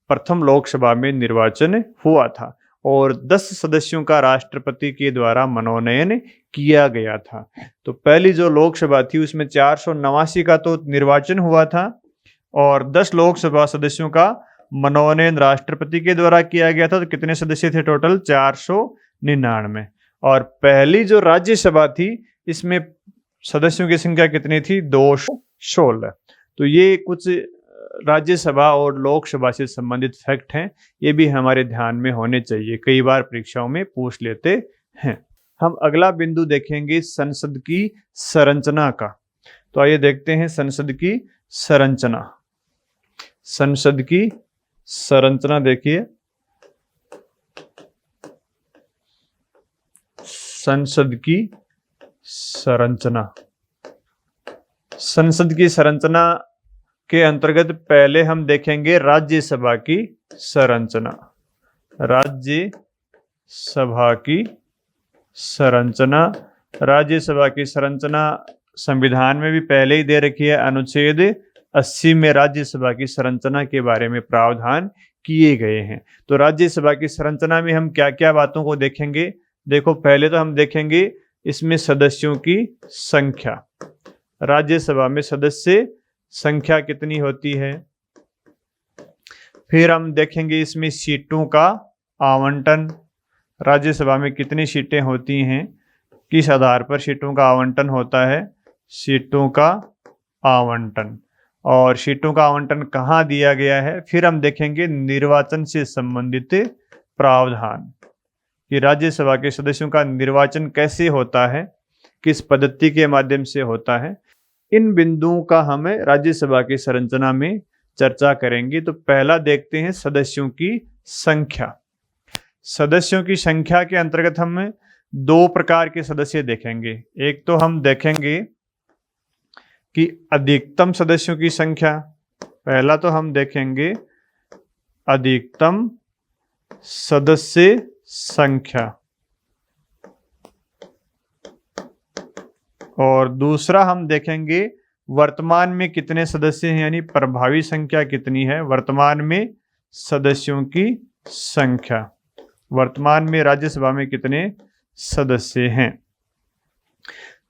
प्रथम लोकसभा में निर्वाचन हुआ था। और 10 सदस्यों का राष्ट्रपति के द्वारा मनोनयन किया गया था। तो पहली जो लोकसभा थी उसमें 489 का तो निर्वाचन हुआ था और 10 लोकसभा सदस्यों का मनोनयन राष्ट्रपति के द्वारा किया गया था। तो कितने सदस्य थे टोटल? 499। और पहली जो राज्यसभा थी, इसमें सदस्यों की संख्या कितनी थी? 216। तो ये कुछ राज्यसभा और लोकसभा से संबंधित फैक्ट हैं, ये भी हमारे ध्यान में होने चाहिए, कई बार परीक्षाओं में पूछ लेते हैं। हम अगला बिंदु देखेंगे संसद की संरचना का। तो आइए देखते हैं संसद की संरचना। संसद की संरचना देखिए, संसद की संरचना। संसद की संरचना के अंतर्गत पहले हम देखेंगे राज्यसभा की संरचना। राज्यसभा की संरचना, राज्यसभा की संरचना संविधान में भी पहले ही दे रखी है। अनुच्छेद 80 में राज्यसभा की संरचना के बारे में प्रावधान किए गए हैं। तो राज्यसभा की संरचना में हम क्या क्या बातों को देखेंगे? देखो, पहले तो हम देखेंगे इसमें सदस्यों की संख्या। राज्यसभा में सदस्य संख्या कितनी होती है। फिर हम देखेंगे इसमें सीटों का आवंटन। राज्यसभा में कितनी सीटें होती हैं, किस आधार पर सीटों का आवंटन होता है। सीटों का आवंटन। और सीटों का आवंटन कहाँ दिया गया है, फिर हम देखेंगे निर्वाचन से संबंधित प्रावधान कि राज्यसभा के सदस्यों का निर्वाचन कैसे होता है, किस पद्धति के माध्यम से होता है। इन बिंदुओं का हम राज्यसभा की संरचना में चर्चा करेंगे। तो पहला देखते हैं सदस्यों की संख्या। सदस्यों की संख्या के अंतर्गत हम 2 प्रकार के सदस्य देखेंगे। एक तो हम देखेंगे कि अधिकतम सदस्यों की संख्या। पहला तो हम देखेंगे अधिकतम सदस्य संख्या, और दूसरा हम देखेंगे वर्तमान में कितने सदस्य हैं, यानी प्रभावी संख्या कितनी है। वर्तमान में सदस्यों की संख्या, वर्तमान में राज्यसभा में कितने सदस्य हैं।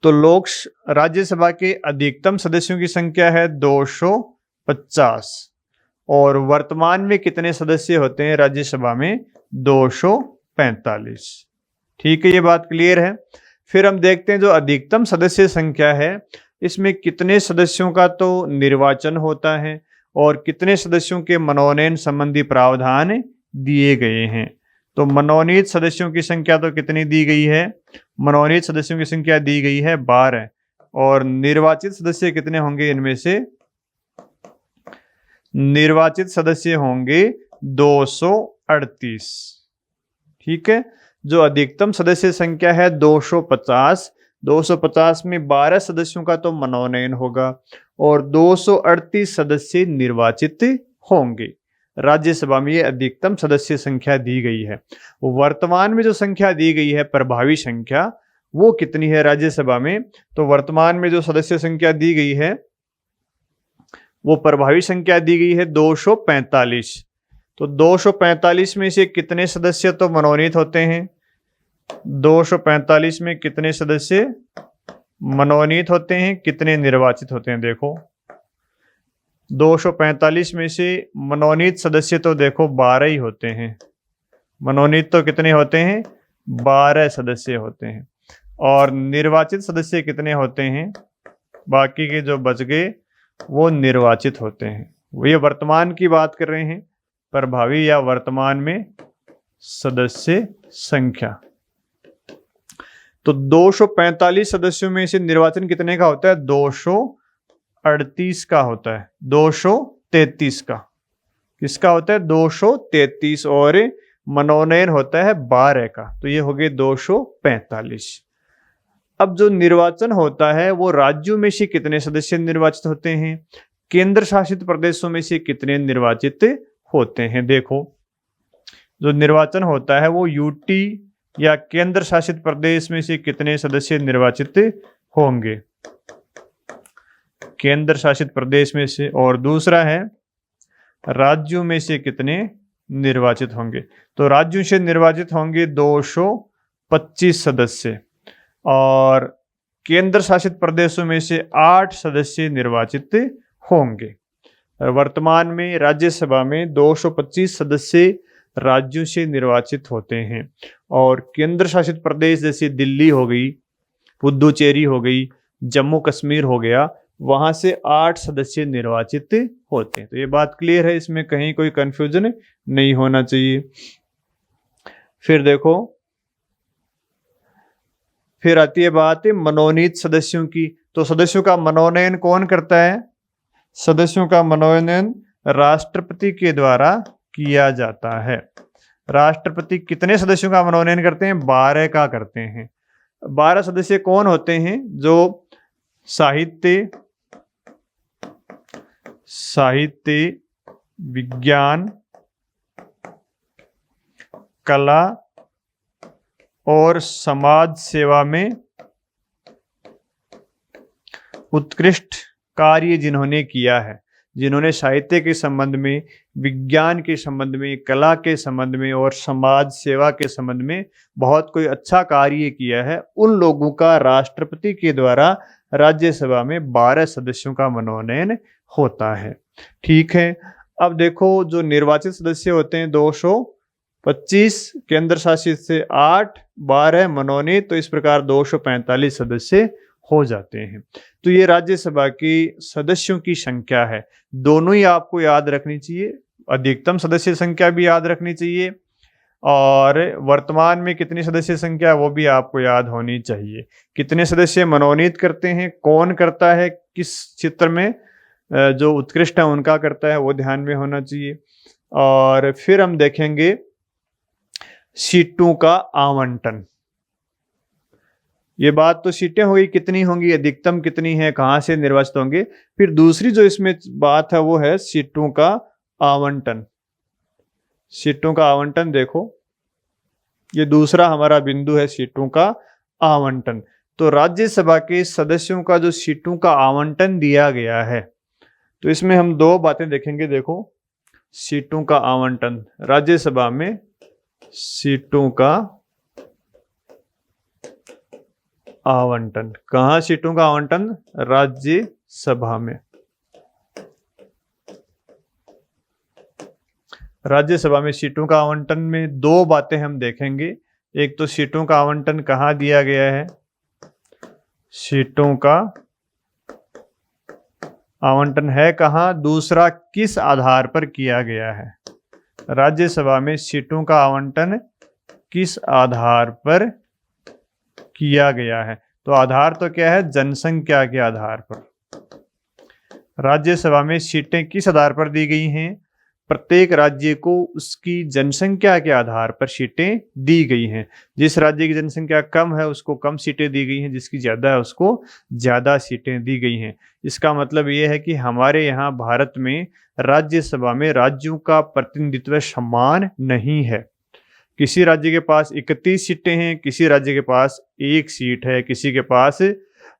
तो राज्यसभा के अधिकतम सदस्यों की संख्या है 250, और वर्तमान में कितने सदस्य होते हैं राज्यसभा में, 245। ठीक है, ये बात क्लियर है। फिर हम देखते हैं जो अधिकतम सदस्य संख्या है, इसमें कितने सदस्यों का तो निर्वाचन होता है और कितने सदस्यों के मनोनयन संबंधी प्रावधान दिए गए हैं। तो मनोनीत सदस्यों की संख्या तो कितनी दी गई है, मनोनीत सदस्यों की संख्या दी गई है 12, और निर्वाचित सदस्य कितने होंगे, इनमें से निर्वाचित सदस्य होंगे 238। ठीक है, जो अधिकतम सदस्य संख्या है 250, 250 में 12 सदस्यों का तो मनोनयन होगा और 238 सदस्य निर्वाचित होंगे। राज्यसभा में ये अधिकतम सदस्य संख्या दी गई है। वर्तमान में जो संख्या दी गई है प्रभावी संख्या, वो कितनी है राज्यसभा में, तो वर्तमान में जो सदस्य संख्या दी गई है वो प्रभावी संख्या दी गई है 245। तो 245 में से कितने सदस्य तो मनोनीत होते हैं, 245 में कितने सदस्य मनोनीत होते हैं, कितने निर्वाचित होते हैं। देखो 245 में से मनोनीत सदस्य तो देखो 12 ही होते हैं। मनोनीत तो कितने होते हैं, 12 सदस्य होते हैं, और निर्वाचित सदस्य कितने होते हैं, बाकी के जो बच गए वो निर्वाचित होते हैं। ये वर्तमान की बात कर रहे हैं, प्रभावी या वर्तमान में सदस्य संख्या। तो 245 सदस्यों में से निर्वाचन कितने का होता है, 238 का होता है, 233 का। किसका होता है, 233, और मनोनयन होता है 12 का, तो ये हो गए 245। अब जो निर्वाचन होता है वो राज्यों में से कितने सदस्य निर्वाचित होते हैं, केंद्र शासित प्रदेशों में से कितने निर्वाचित होते हैं। देखो जो निर्वाचन होता है वो यूटी या केंद्र शासित प्रदेश में से कितने सदस्य निर्वाचित होंगे, केंद्र शासित प्रदेश में से, और दूसरा है राज्यों में से कितने निर्वाचित होंगे। तो राज्यों से निर्वाचित होंगे 225 सदस्य, और केंद्र शासित प्रदेशों में से 8 सदस्य निर्वाचित होंगे। वर्तमान में राज्यसभा में 225 सदस्य राज्यों से निर्वाचित होते हैं, और केंद्र शासित प्रदेश जैसे दिल्ली हो गई, पुदुचेरी हो गई, जम्मू कश्मीर हो गया, वहां से 8 सदस्य निर्वाचित होते हैं। तो ये बात क्लियर है, इसमें कहीं कोई कंफ्यूजन नहीं होना चाहिए। फिर देखो, फिर आती है बात मनोनीत सदस्यों की। तो सदस्यों का मनोनयन कौन करता है, सदस्यों का मनोनयन राष्ट्रपति के द्वारा किया जाता है। राष्ट्रपति कितने सदस्यों का मनोनयन करते हैं, 12 का करते हैं। 12 सदस्य कौन होते हैं, जो साहित्य, विज्ञान, कला और समाज सेवा में उत्कृष्ट कार्य जिन्होंने किया है, जिन्होंने साहित्य के संबंध में, विज्ञान के संबंध में, कला के संबंध में और समाज सेवा के संबंध में बहुत कोई अच्छा कार्य किया है, उन लोगों का राष्ट्रपति के द्वारा राज्यसभा में 12 सदस्यों का मनोनयन होता है। ठीक है, अब देखो जो निर्वाचित सदस्य होते हैं 225, केंद्र शासित से 8, 12 मनोनीत, तो इस प्रकार 245 सदस्य हो जाते हैं। तो ये राज्यसभा के सदस्यों की संख्या है। दोनों ही आपको याद रखनी चाहिए, अधिकतम सदस्य संख्या भी याद रखनी चाहिए और वर्तमान में कितनी सदस्य संख्या वो भी आपको याद होनी चाहिए। कितने सदस्य मनोनीत करते हैं, कौन करता है, किस क्षेत्र में जो उत्कृष्ट है उनका करता है, वो ध्यान में होना चाहिए। और फिर हम देखेंगे सीटों का आवंटन। ये बात तो सीटें होगी कितनी होंगी, अधिकतम कितनी है, कहाँ से निर्वाचित होंगे। फिर दूसरी जो इसमें बात है वो है सीटों का आवंटन। सीटों का आवंटन देखो, ये दूसरा हमारा बिंदु है, सीटों का आवंटन। तो राज्यसभा के सदस्यों का जो सीटों का आवंटन दिया गया है, तो इसमें हम दो बातें देखेंगे। देखो, सीटों का आवंटन राज्यसभा में, सीटों का आवंटन, कहाँ सीटों का आवंटन, राज्यसभा में। राज्यसभा में सीटों का आवंटन में दो बातें हम देखेंगे। एक तो सीटों का आवंटन कहाँ दिया गया है, सीटों का आवंटन है कहाँ, दूसरा किस आधार पर किया गया है। राज्यसभा में सीटों का आवंटन किस आधार पर किया गया है, तो आधार तो क्या है, जनसंख्या के आधार पर। राज्यसभा में सीटें किस आधार पर दी गई हैं, प्रत्येक राज्य को उसकी जनसंख्या के आधार पर सीटें दी गई हैं। जिस राज्य की जनसंख्या कम है उसको कम सीटें दी गई हैं, जिसकी ज्यादा है उसको ज्यादा सीटें दी गई हैं। इसका मतलब ये है कि हमारे यहाँ भारत में राज्यसभा में राज्यों का प्रतिनिधित्व समान नहीं है। किसी राज्य के पास 31 सीटें हैं, किसी राज्य के पास 1 सीट है, किसी के पास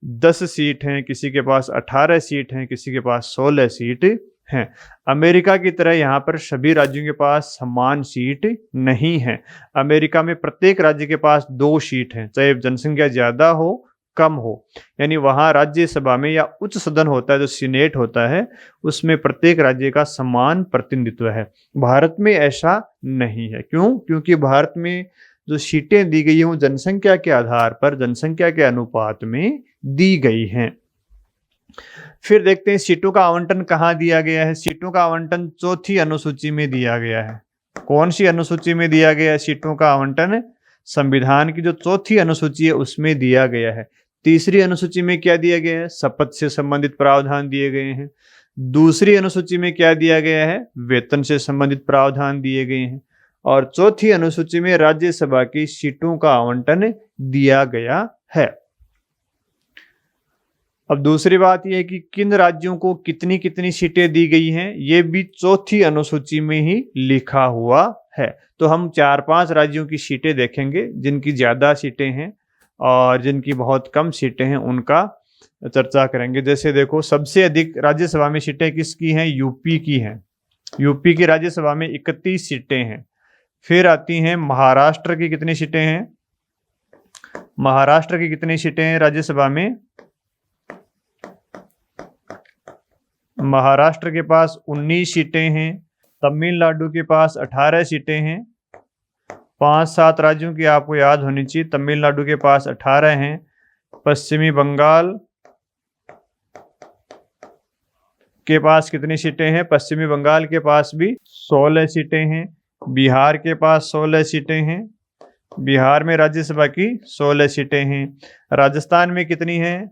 10 सीट हैं, किसी के पास 18 सीट हैं, किसी के पास 16 सीट हैं। अमेरिका की तरह यहाँ पर सभी राज्यों के पास समान सीट नहीं है। अमेरिका में प्रत्येक राज्य के पास 2 सीट हैं, चाहे जनसंख्या ज्यादा हो कम हो। यानी वहाँ राज्यसभा में या उच्च सदन होता है, जो सीनेट होता है, उसमें प्रत्येक राज्य का समान प्रतिनिधित्व है। भारत में ऐसा नहीं है। क्यों? क्योंकि भारत में जो सीटें दी गई हैं वो जनसंख्या के आधार पर, जनसंख्या के अनुपात में दी गई हैं। फिर देखते हैं सीटों का आवंटन कहाँ दिया गया है। सीटों का आवंटन चौथी अनुसूची में दिया गया है। कौन सी अनुसूची में दिया गया है सीटों का आवंटन? संविधान की जो चौथी अनुसूची है उसमें दिया गया है। तीसरी अनुसूची में क्या दिया गया है? शपथ से संबंधित प्रावधान दिए गए हैं। दूसरी अनुसूची में क्या दिया गया है? वेतन से संबंधित प्रावधान दिए गए हैं। और चौथी अनुसूची में राज्यसभा की सीटों का आवंटन दिया गया है। अब दूसरी बात यह है कि किन राज्यों को कितनी कितनी सीटें दी गई हैं, ये भी चौथी अनुसूची में ही लिखा हुआ है। तो हम 4-5 राज्यों की सीटें देखेंगे, जिनकी ज्यादा सीटें हैं और जिनकी बहुत कम सीटें हैं उनका चर्चा करेंगे। जैसे देखो, सबसे अधिक राज्यसभा में सीटें किसकी हैं? यूपी की हैं। यूपी की राज्यसभा में 31 सीटें हैं। फिर आती हैं महाराष्ट्र की, कितनी सीटें हैं? महाराष्ट्र की कितनी सीटें हैं राज्यसभा में? महाराष्ट्र के पास 19 सीटें हैं। तमिलनाडु के पास 18 सीटें हैं। 5-7 राज्यों की आपको याद होनी चाहिए। तमिलनाडु के पास 18 हैं। पश्चिमी बंगाल के पास कितनी सीटें हैं? पश्चिमी बंगाल के पास भी 16 सीटें हैं। बिहार के पास 16 सीटें हैं। बिहार में राज्यसभा की 16 सीटें हैं। राजस्थान में कितनी हैं?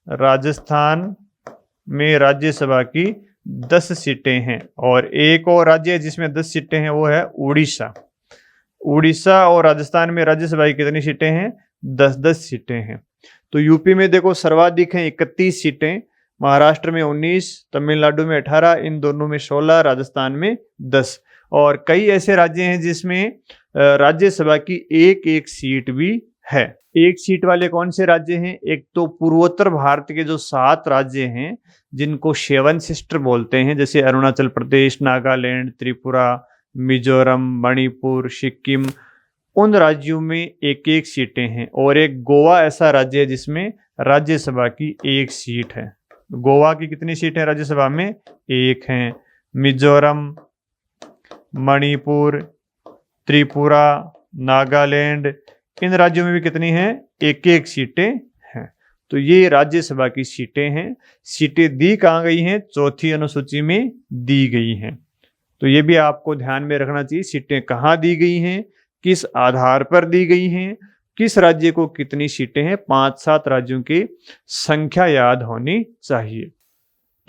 राजस्थान में राज्यसभा की 10 सीटें हैं। और एक और राज्य है जिसमें 10 सीटें हैं, वो है उड़ीसा। उड़ीसा और राजस्थान में राज्यसभा की कितनी सीटें हैं? 10-10 सीटें हैं। तो यूपी में देखो सर्वाधिक हैं 31 सीटें, महाराष्ट्र में 19, तमिलनाडु में 18, इन दोनों में 16, राजस्थान में 10। और कई ऐसे राज्य हैं जिसमें राज्यसभा की एक सीट भी है। एक सीट वाले कौन से राज्य हैं? एक तो पूर्वोत्तर भारत के जो 7 राज्य हैं जिनको 7 सिस्टर बोलते हैं, जैसे अरुणाचल प्रदेश, नागालैंड, त्रिपुरा, मिजोरम, मणिपुर, सिक्किम, उन राज्यों में एक सीटें हैं। और एक गोवा ऐसा राज्य है जिसमें राज्यसभा की 1 सीट है। गोवा की कितनी सीट है राज्यसभा में? 1 हैं। मिजोरम, मणिपुर, त्रिपुरा, नागालैंड, इन राज्यों में भी कितनी हैं? एक सीटें हैं। तो ये राज्यसभा की सीटें हैं। सीटें दी कहाँ गई हैं? चौथी अनुसूची में दी गई हैं। तो ये भी आपको ध्यान में रखना चाहिए, सीटें कहाँ दी गई हैं, किस आधार पर दी गई हैं, किस राज्य को कितनी सीटें हैं, 5-7 राज्यों की संख्या याद होनी चाहिए।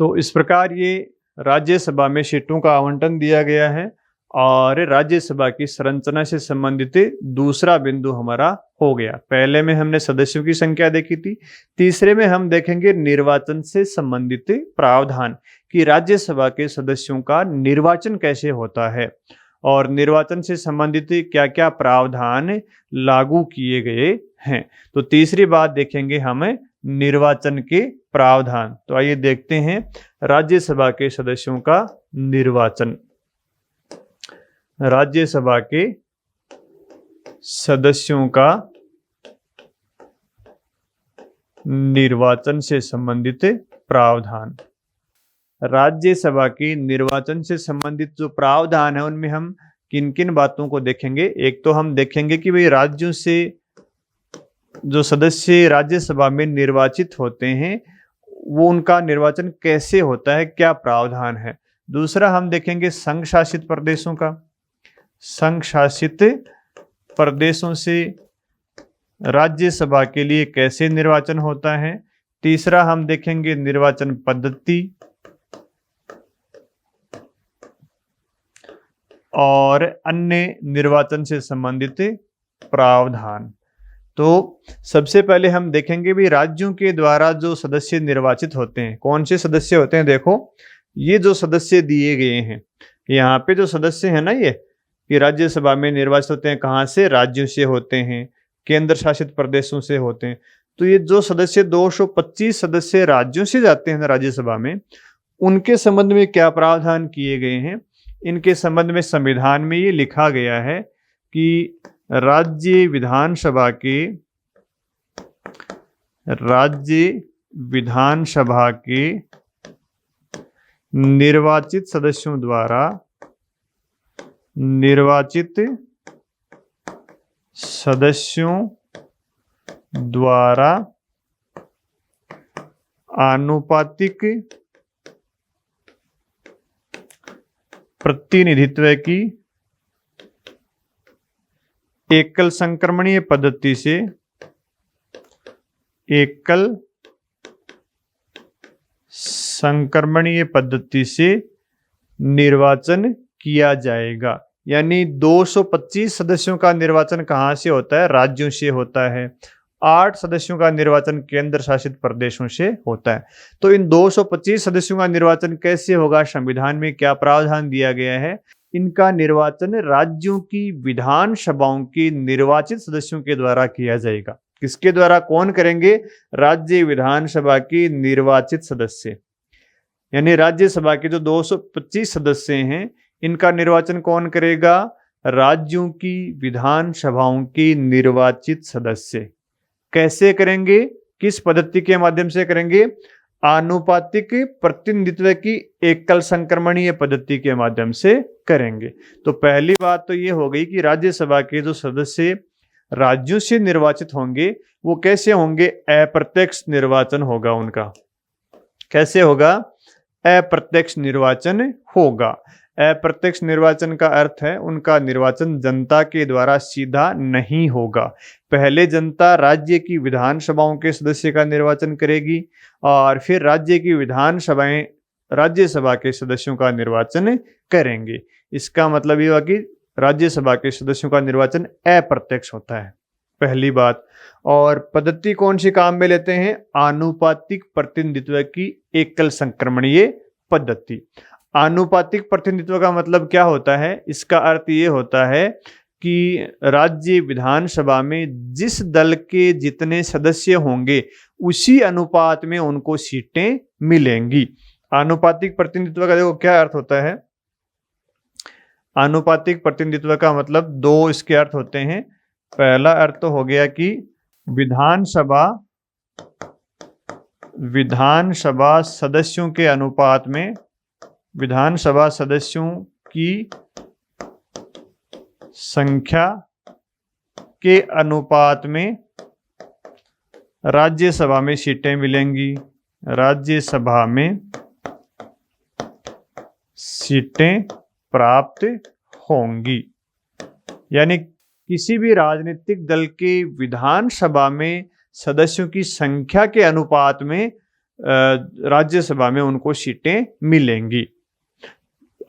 तो इस प्रकार ये राज्यसभा में सीटों का आवंटन दिया गया है और राज्यसभा की संरचना से संबंधित दूसरा बिंदु हमारा हो गया। पहले में हमने सदस्यों की संख्या देखी थी, तीसरे में हम देखेंगे निर्वाचन से संबंधित प्रावधान कि राज्यसभा के सदस्यों का निर्वाचन कैसे होता है और निर्वाचन से संबंधित क्या क्या प्रावधान लागू किए गए हैं। तो तीसरी बात देखेंगे हम निर्वाचन के प्रावधान। तो आइए देखते हैं राज्यसभा के सदस्यों का निर्वाचन। राज्यसभा के सदस्यों का निर्वाचन से संबंधित प्रावधान। राज्यसभा के निर्वाचन से संबंधित जो प्रावधान है उनमें हम किन किन बातों को देखेंगे। एक तो हम देखेंगे कि भाई राज्यों से जो सदस्य राज्यसभा में निर्वाचित होते हैं वो उनका निर्वाचन कैसे होता है, क्या प्रावधान है। दूसरा हम देखेंगे संघ शासित प्रदेशों का, संघ शासित प्रदेशों से राज्यसभा के लिए कैसे निर्वाचन होता है। तीसरा हम देखेंगे निर्वाचन पद्धति और अन्य निर्वाचन से संबंधित प्रावधान। तो सबसे पहले हम देखेंगे भी राज्यों के द्वारा जो सदस्य निर्वाचित होते हैं, कौन से सदस्य होते हैं। देखो ये जो सदस्य दिए गए हैं, यहाँ पे जो सदस्य है ना ये राज्यसभा में निर्वाचित होते हैं कहाँ से? राज्यों से होते हैं, केंद्र शासित प्रदेशों से होते हैं। तो ये जो सदस्य 225 सदस्य राज्यों से जाते हैं राज्यसभा में, उनके संबंध में क्या प्रावधान किए गए हैं। इनके संबंध में संविधान में ये लिखा गया है कि राज्य विधानसभा के निर्वाचित सदस्यों द्वारा आनुपातिक प्रतिनिधित्व की एकल संक्रमणीय पद्धति से निर्वाचन किया जाएगा। यानी 225 सदस्यों का निर्वाचन कहाँ से होता है? राज्यों से होता है। 8 सदस्यों का निर्वाचन केंद्र शासित प्रदेशों से होता है। तो इन 225 सदस्यों का निर्वाचन कैसे होगा? संविधान में क्या प्रावधान दिया गया है? इनका निर्वाचन राज्यों की विधानसभाओं के निर्वाचित सदस्यों के द्वारा किया जाएगा। किसके द्वारा? कौन करेंगे? राज्य विधानसभा के निर्वाचित सदस्य, यानी राज्यसभा के जो 225 सदस्य हैं इनका निर्वाचन कौन करेगा? राज्यों की विधानसभाओं के निर्वाचित सदस्य। कैसे करेंगे? किस पद्धति के माध्यम से करेंगे? आनुपातिक प्रतिनिधित्व की एकल संक्रमणीय पद्धति के माध्यम से करेंगे। तो पहली बात तो ये हो गई कि राज्यसभा के जो सदस्य राज्यों से निर्वाचित होंगे वो कैसे होंगे? अप्रत्यक्ष निर्वाचन होगा उनका। कैसे होगा? अप्रत्यक्ष निर्वाचन होगा। अप्रत्यक्ष निर्वाचन का अर्थ है उनका निर्वाचन जनता के द्वारा सीधा नहीं होगा। पहले जनता राज्य की विधानसभाओं के सदस्य का निर्वाचन करेगी और फिर राज्य की विधानसभाएं राज्यसभा के सदस्यों का निर्वाचन करेंगे। इसका मतलब ये हुआ कि राज्यसभा के सदस्यों का निर्वाचन अप्रत्यक्ष होता है, पहली बात। और पद्धति कौन सी काम में लेते हैं? आनुपातिक प्रतिनिधित्व की एकल संक्रमणीय पद्धति। आनुपातिक प्रतिनिधित्व का मतलब क्या होता है? इसका अर्थ ये होता है कि राज्य विधानसभा में जिस दल के जितने सदस्य होंगे उसी अनुपात में उनको सीटें मिलेंगी। आनुपातिक प्रतिनिधित्व का देखो क्या अर्थ होता है। आनुपातिक प्रतिनिधित्व का मतलब दो इसके अर्थ होते हैं। पहला अर्थ तो हो गया कि विधानसभा सदस्यों के अनुपात में, विधानसभा सदस्यों की संख्या के अनुपात में राज्यसभा में सीटें मिलेंगी, राज्यसभा में सीटें प्राप्त होंगी। यानी किसी भी राजनीतिक दल के विधानसभा में सदस्यों की संख्या के अनुपात में राज्यसभा में उनको सीटें मिलेंगी।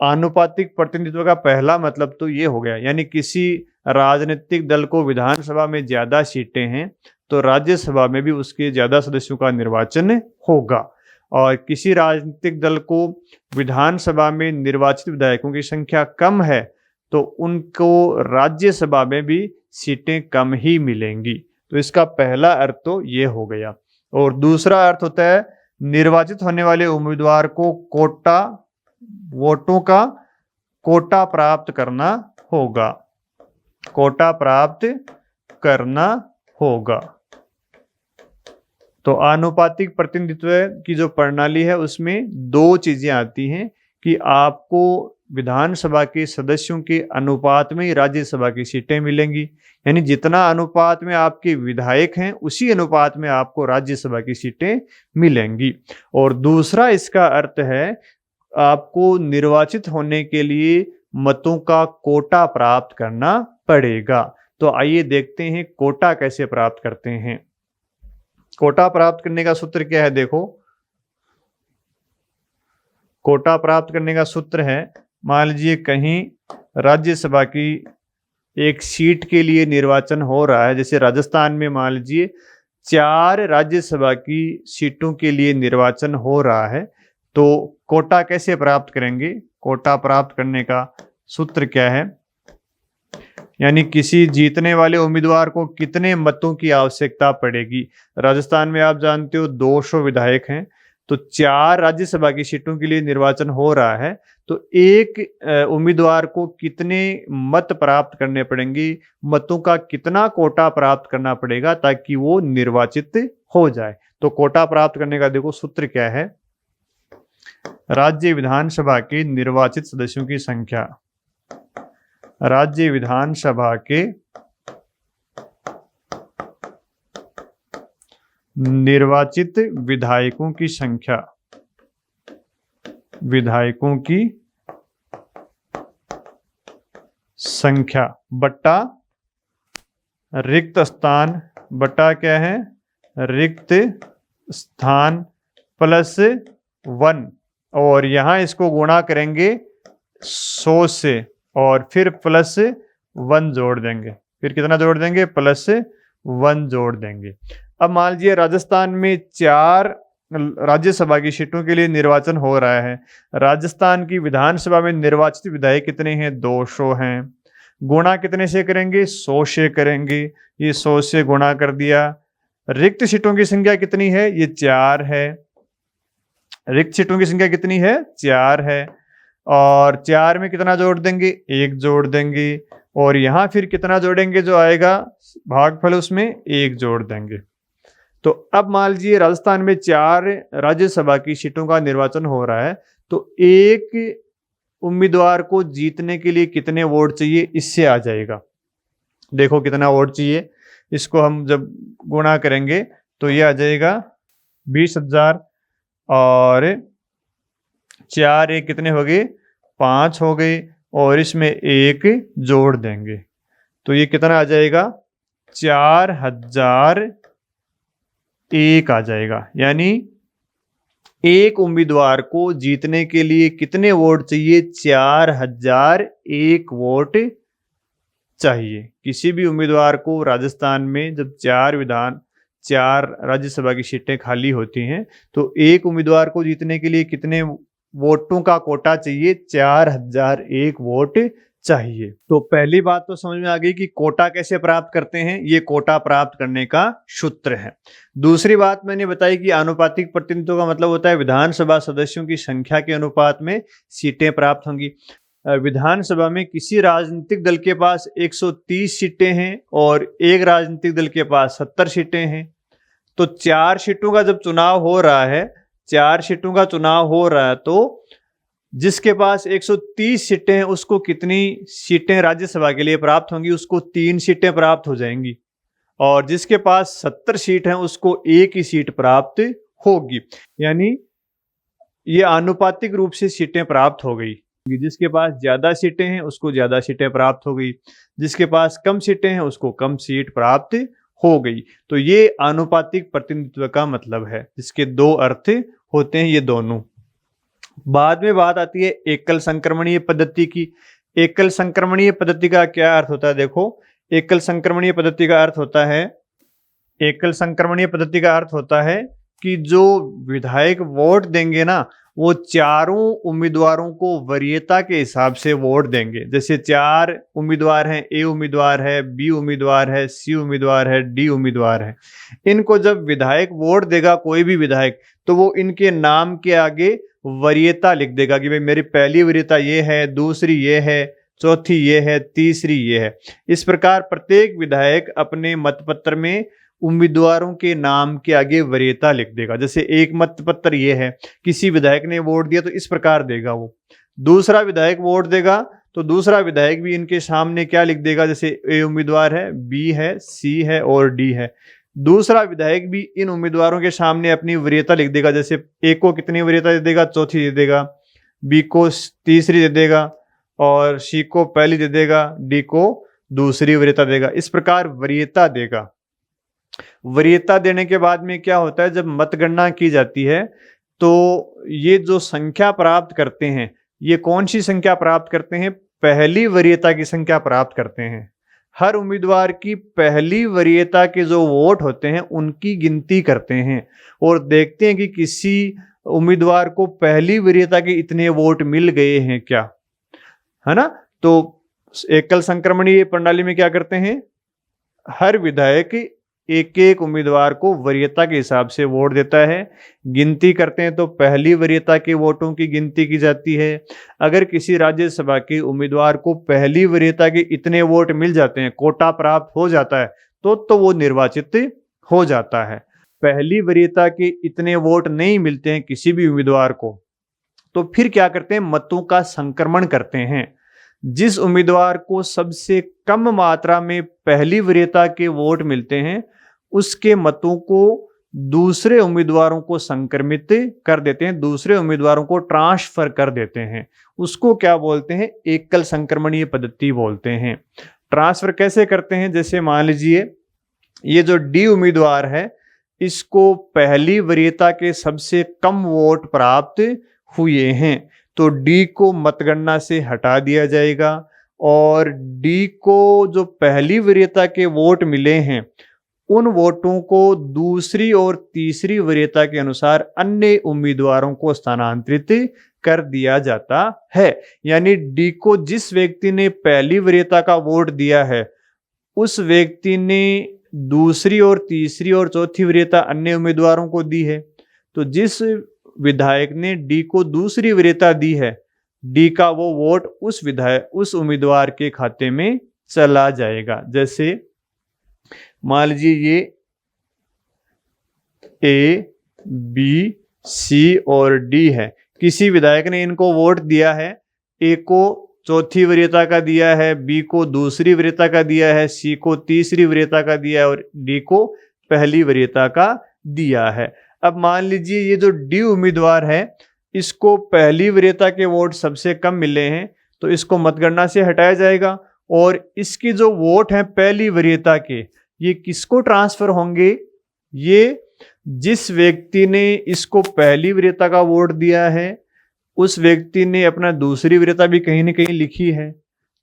आनुपातिक प्रतिनिधित्व का पहला मतलब तो ये हो गया, यानी किसी राजनीतिक दल को विधानसभा में ज्यादा सीटें हैं तो राज्यसभा में भी उसके ज्यादा सदस्यों का निर्वाचन होगा, और किसी राजनीतिक दल को विधानसभा में निर्वाचित विधायकों की संख्या कम है तो उनको राज्यसभा में भी सीटें कम ही मिलेंगी। तो इसका पहला अर्थ तो ये हो गया। और दूसरा अर्थ होता है निर्वाचित होने वाले उम्मीदवार को वोटों का कोटा प्राप्त करना होगा, कोटा प्राप्त करना होगा। तो आनुपातिक प्रतिनिधित्व की जो प्रणाली है उसमें दो चीजें आती हैं कि आपको विधानसभा के सदस्यों के अनुपात में ही राज्यसभा की सीटें मिलेंगी, यानी जितना अनुपात में आपके विधायक हैं उसी अनुपात में आपको राज्यसभा की सीटें मिलेंगी। और दूसरा इसका अर्थ है आपको निर्वाचित होने के लिए मतों का कोटा प्राप्त करना पड़ेगा। तो आइए देखते हैं कोटा कैसे प्राप्त करते हैं। कोटा प्राप्त करने का सूत्र क्या है? देखो, कोटा प्राप्त करने का सूत्र है, मान लीजिए कहीं राज्यसभा की एक सीट के लिए निर्वाचन हो रहा है, जैसे राजस्थान में मान लीजिए 4 राज्यसभा की सीटों के लिए निर्वाचन हो रहा है, तो कोटा कैसे प्राप्त करेंगे? कोटा प्राप्त करने का सूत्र क्या है? यानी किसी जीतने वाले उम्मीदवार को कितने मतों की आवश्यकता पड़ेगी। राजस्थान में आप जानते हो 200 विधायक हैं, तो 4 राज्यसभा की सीटों के लिए निर्वाचन हो रहा है, तो एक उम्मीदवार को कितने मत प्राप्त करने पड़ेंगे, मतों का कितना कोटा प्राप्त करना पड़ेगा ताकि वो निर्वाचित हो जाए। तो कोटा प्राप्त करने का देखो सूत्र क्या है, राज्य विधानसभा के निर्वाचित सदस्यों की संख्या, राज्य विधानसभा के निर्वाचित विधायकों की संख्या, विधायकों की संख्या बट्टा रिक्त स्थान, बट्टा क्या है? रिक्त स्थान प्लस 1, और यहां इसको गुणा करेंगे 100 से और फिर प्लस 1 जोड़ देंगे। फिर कितना जोड़ देंगे? प्लस 1 जोड़ देंगे। अब मान लीजिए राजस्थान में 4 राज्यसभा की सीटों के लिए निर्वाचन हो रहा है। राजस्थान की विधानसभा में निर्वाचित विधायक कितने हैं? 200 हैं। गुणा कितने से करेंगे? 100 से करेंगे। ये 100 से गुणा कर दिया। रिक्त सीटों की संख्या कितनी है? ये 4 है। रिक्त सीटों की संख्या कितनी है? 4 है। और 4 में कितना जोड़ देंगे? 1 जोड़ देंगे। और यहां फिर कितना जोड़ेंगे? जो आएगा भागफल उसमें 1 जोड़ देंगे। तो अब मान लीजिए राजस्थान में 4 राज्यसभा की सीटों का निर्वाचन हो रहा है, तो एक उम्मीदवार को जीतने के लिए कितने वोट चाहिए? इससे आ जाएगा। देखो कितना वोट चाहिए, इसको हम जब गुणा करेंगे तो ये आ जाएगा 20,000 और 4 1 कितने हो गए? 5 हो गए, और इसमें 1 जोड़ देंगे तो ये कितना आ जाएगा? 4001 आ जाएगा। यानी एक उम्मीदवार को जीतने के लिए कितने वोट चाहिए? 4001 वोट चाहिए। किसी भी उम्मीदवार को राजस्थान में जब 4 राज्यसभा की सीटें खाली होती हैं तो एक उम्मीदवार को जीतने के लिए कितने वोटों का कोटा चाहिए? 4001 वोट चाहिए। तो पहली बात तो समझ में आ गई कि कोटा कैसे प्राप्त करते हैं, ये कोटा प्राप्त करने का सूत्र है। दूसरी बात मैंने बताई कि आनुपातिक प्रतिनिधित्व का मतलब होता है विधानसभा सदस्यों की संख्या के अनुपात में सीटें प्राप्त होंगी। विधानसभा में किसी राजनीतिक दल के पास 130 सीटें हैं और एक राजनीतिक दल के पास 70 सीटें हैं, तो 4 सीटों का जब चुनाव हो रहा है, 4 सीटों का चुनाव हो रहा है, तो जिसके पास 130 सीटें हैं उसको कितनी सीटें राज्यसभा के लिए प्राप्त होंगी? उसको 3 सीटें प्राप्त हो जाएंगी। और जिसके पास 70 सीट हैं उसको 1 ही सीट प्राप्त होगी। यानी ये आनुपातिक रूप से सीटें प्राप्त हो गई। जिसके पास ज्यादा सीटें हैं उसको ज्यादा सीटें प्राप्त हो गई, जिसके पास कम सीटें हैं उसको कम सीट प्राप्त हो गई। तो ये आनुपातिक प्रतिनिधित्व का मतलब है, जिसके दो अर्थ होते हैं ये दोनों। बाद में बात आती है एकल संक्रमणीय पद्धति की। एकल संक्रमणीय पद्धति का क्या अर्थ होता है? देखो, एकल संक्रमणीय पद्धति का अर्थ होता है, एकल संक्रमणीय पद्धति का अर्थ होता है कि जो विधायक वोट देंगे ना, वो चारों उम्मीदवारों को वरीयता के हिसाब से वोट देंगे। जैसे 4 उम्मीदवार हैं, ए उम्मीदवार है, बी उम्मीदवार है, सी उम्मीदवार है, डी उम्मीदवार है। इनको जब विधायक वोट देगा, कोई भी विधायक, तो वो इनके नाम के आगे वरीयता लिख देगा कि भाई मेरी पहली वरीयता ये है, दूसरी ये है, चौथी ये है, तीसरी ये है। इस प्रकार प्रत्येक विधायक अपने मतपत्र में उम्मीदवारों के नाम के आगे वरीयता लिख देगा। जैसे एक मतपत्र ये है, किसी विधायक ने वोट दिया तो इस प्रकार देगा वो। दूसरा विधायक वोट देगा तो दूसरा विधायक भी इनके सामने क्या लिख देगा? जैसे ए उम्मीदवार है, बी है, सी है और डी है। दूसरा विधायक भी इन उम्मीदवारों के सामने अपनी वरीयता लिख देगा। जैसे ए को कितनी वरीयता दे देगा? चौथी दे देगा, बी को तीसरी दे देगा और सी को पहली दे देगा, डी को दूसरी वरीयता देगा। इस प्रकार वरीयता देगा। वरीयता देने के बाद में क्या होता है, जब मतगणना की जाती है तो ये जो संख्या प्राप्त करते हैं, ये कौन सी संख्या प्राप्त करते हैं? पहली वरीयता की संख्या प्राप्त करते हैं। हर उम्मीदवार की पहली वरीयता के जो वोट होते हैं उनकी गिनती करते हैं और देखते हैं कि किसी उम्मीदवार को पहली वरीयता के इतने वोट मिल गए हैं क्या, है ना। तो एकल संक्रमणीय प्रणाली में क्या करते हैं, हर विधायक एक एक उम्मीदवार को वरीयता के हिसाब से वोट देता है। गिनती करते हैं तो पहली वरीयता के वोटों की गिनती की जाती है। अगर किसी राज्यसभा के उम्मीदवार को पहली वरीयता के इतने वोट मिल जाते हैं, कोटा प्राप्त हो जाता है, तो वो निर्वाचित हो जाता है। पहली वरीयता के इतने वोट नहीं मिलते हैं किसी भी उम्मीदवार को, तो फिर क्या करते हैं, मतों का संक्रमण करते हैं। जिस उम्मीदवार को सबसे कम मात्रा में पहली वरीयता के वोट मिलते हैं उसके मतों को दूसरे उम्मीदवारों को संक्रमित कर देते हैं, दूसरे उम्मीदवारों को ट्रांसफर कर देते हैं। उसको क्या बोलते हैं? एकल संक्रमणीय पद्धति बोलते हैं। ट्रांसफर कैसे करते हैं? जैसे मान लीजिए ये जो डी उम्मीदवार है, इसको पहली वरीयता के सबसे कम वोट प्राप्त हुए हैं, तो डी को मतगणना से हटा दिया जाएगा और डी को जो पहली वरीयता के वोट मिले हैं उन वोटों को दूसरी और तीसरी वरीयता के अनुसार अन्य उम्मीदवारों को स्थानांतरित कर दिया जाता है। यानी डी को जिस व्यक्ति ने पहली वरीयता का वोट दिया है उस व्यक्ति ने दूसरी और तीसरी और चौथी वरीयता अन्य उम्मीदवारों को दी है। तो जिस विधायक ने डी को दूसरी वरीयता दी है, डी का वो वोट उस उम्मीदवार के खाते में चला जाएगा। जैसे मान लीजिए ये ए, बी, सी और डी है। किसी विधायक ने इनको वोट दिया है, ए को चौथी वरीयता का दिया है, बी को दूसरी वरीयता का दिया है, सी को तीसरी वरीयता का दिया है और डी को पहली वरीयता का दिया है। अब मान लीजिए ये जो डी उम्मीदवार है इसको पहली वरीयता के वोट सबसे कम मिले हैं, तो इसको मतगणना से हटाया जाएगा और इसके जो वोट हैं पहली वरीयता के, ये किसको ट्रांसफर होंगे? ये जिस व्यक्ति ने इसको पहली वरीयता का वोट दिया है उस व्यक्ति ने अपना दूसरी वरीयता भी कहीं ना कहीं लिखी है,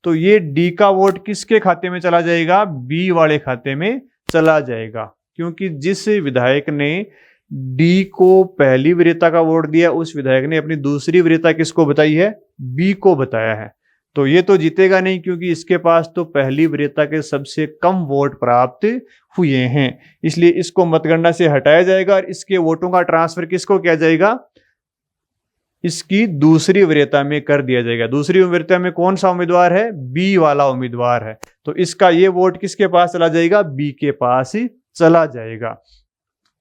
तो ये डी का वोट किसके खाते में चला जाएगा? बी वाले खाते में चला जाएगा, क्योंकि जिस विधायक ने डी को पहली वरीयता का वोट दिया उस विधायक ने अपनी दूसरी वरीयता किसको बताई है? बी को बताया है। तो ये तो जीतेगा नहीं, क्योंकि इसके पास तो पहली वरीयता के सबसे कम वोट प्राप्त हुए हैं, इसलिए इसको मतगणना से हटाया जाएगा और इसके वोटों का ट्रांसफर किसको किया जाएगा? इसकी दूसरी वरीयता में कर दिया जाएगा। दूसरी वरीयता में कौन सा उम्मीदवार है? बी वाला उम्मीदवार है, तो इसका ये वोट किसके पास चला जाएगा? बी के पास ही चला जाएगा।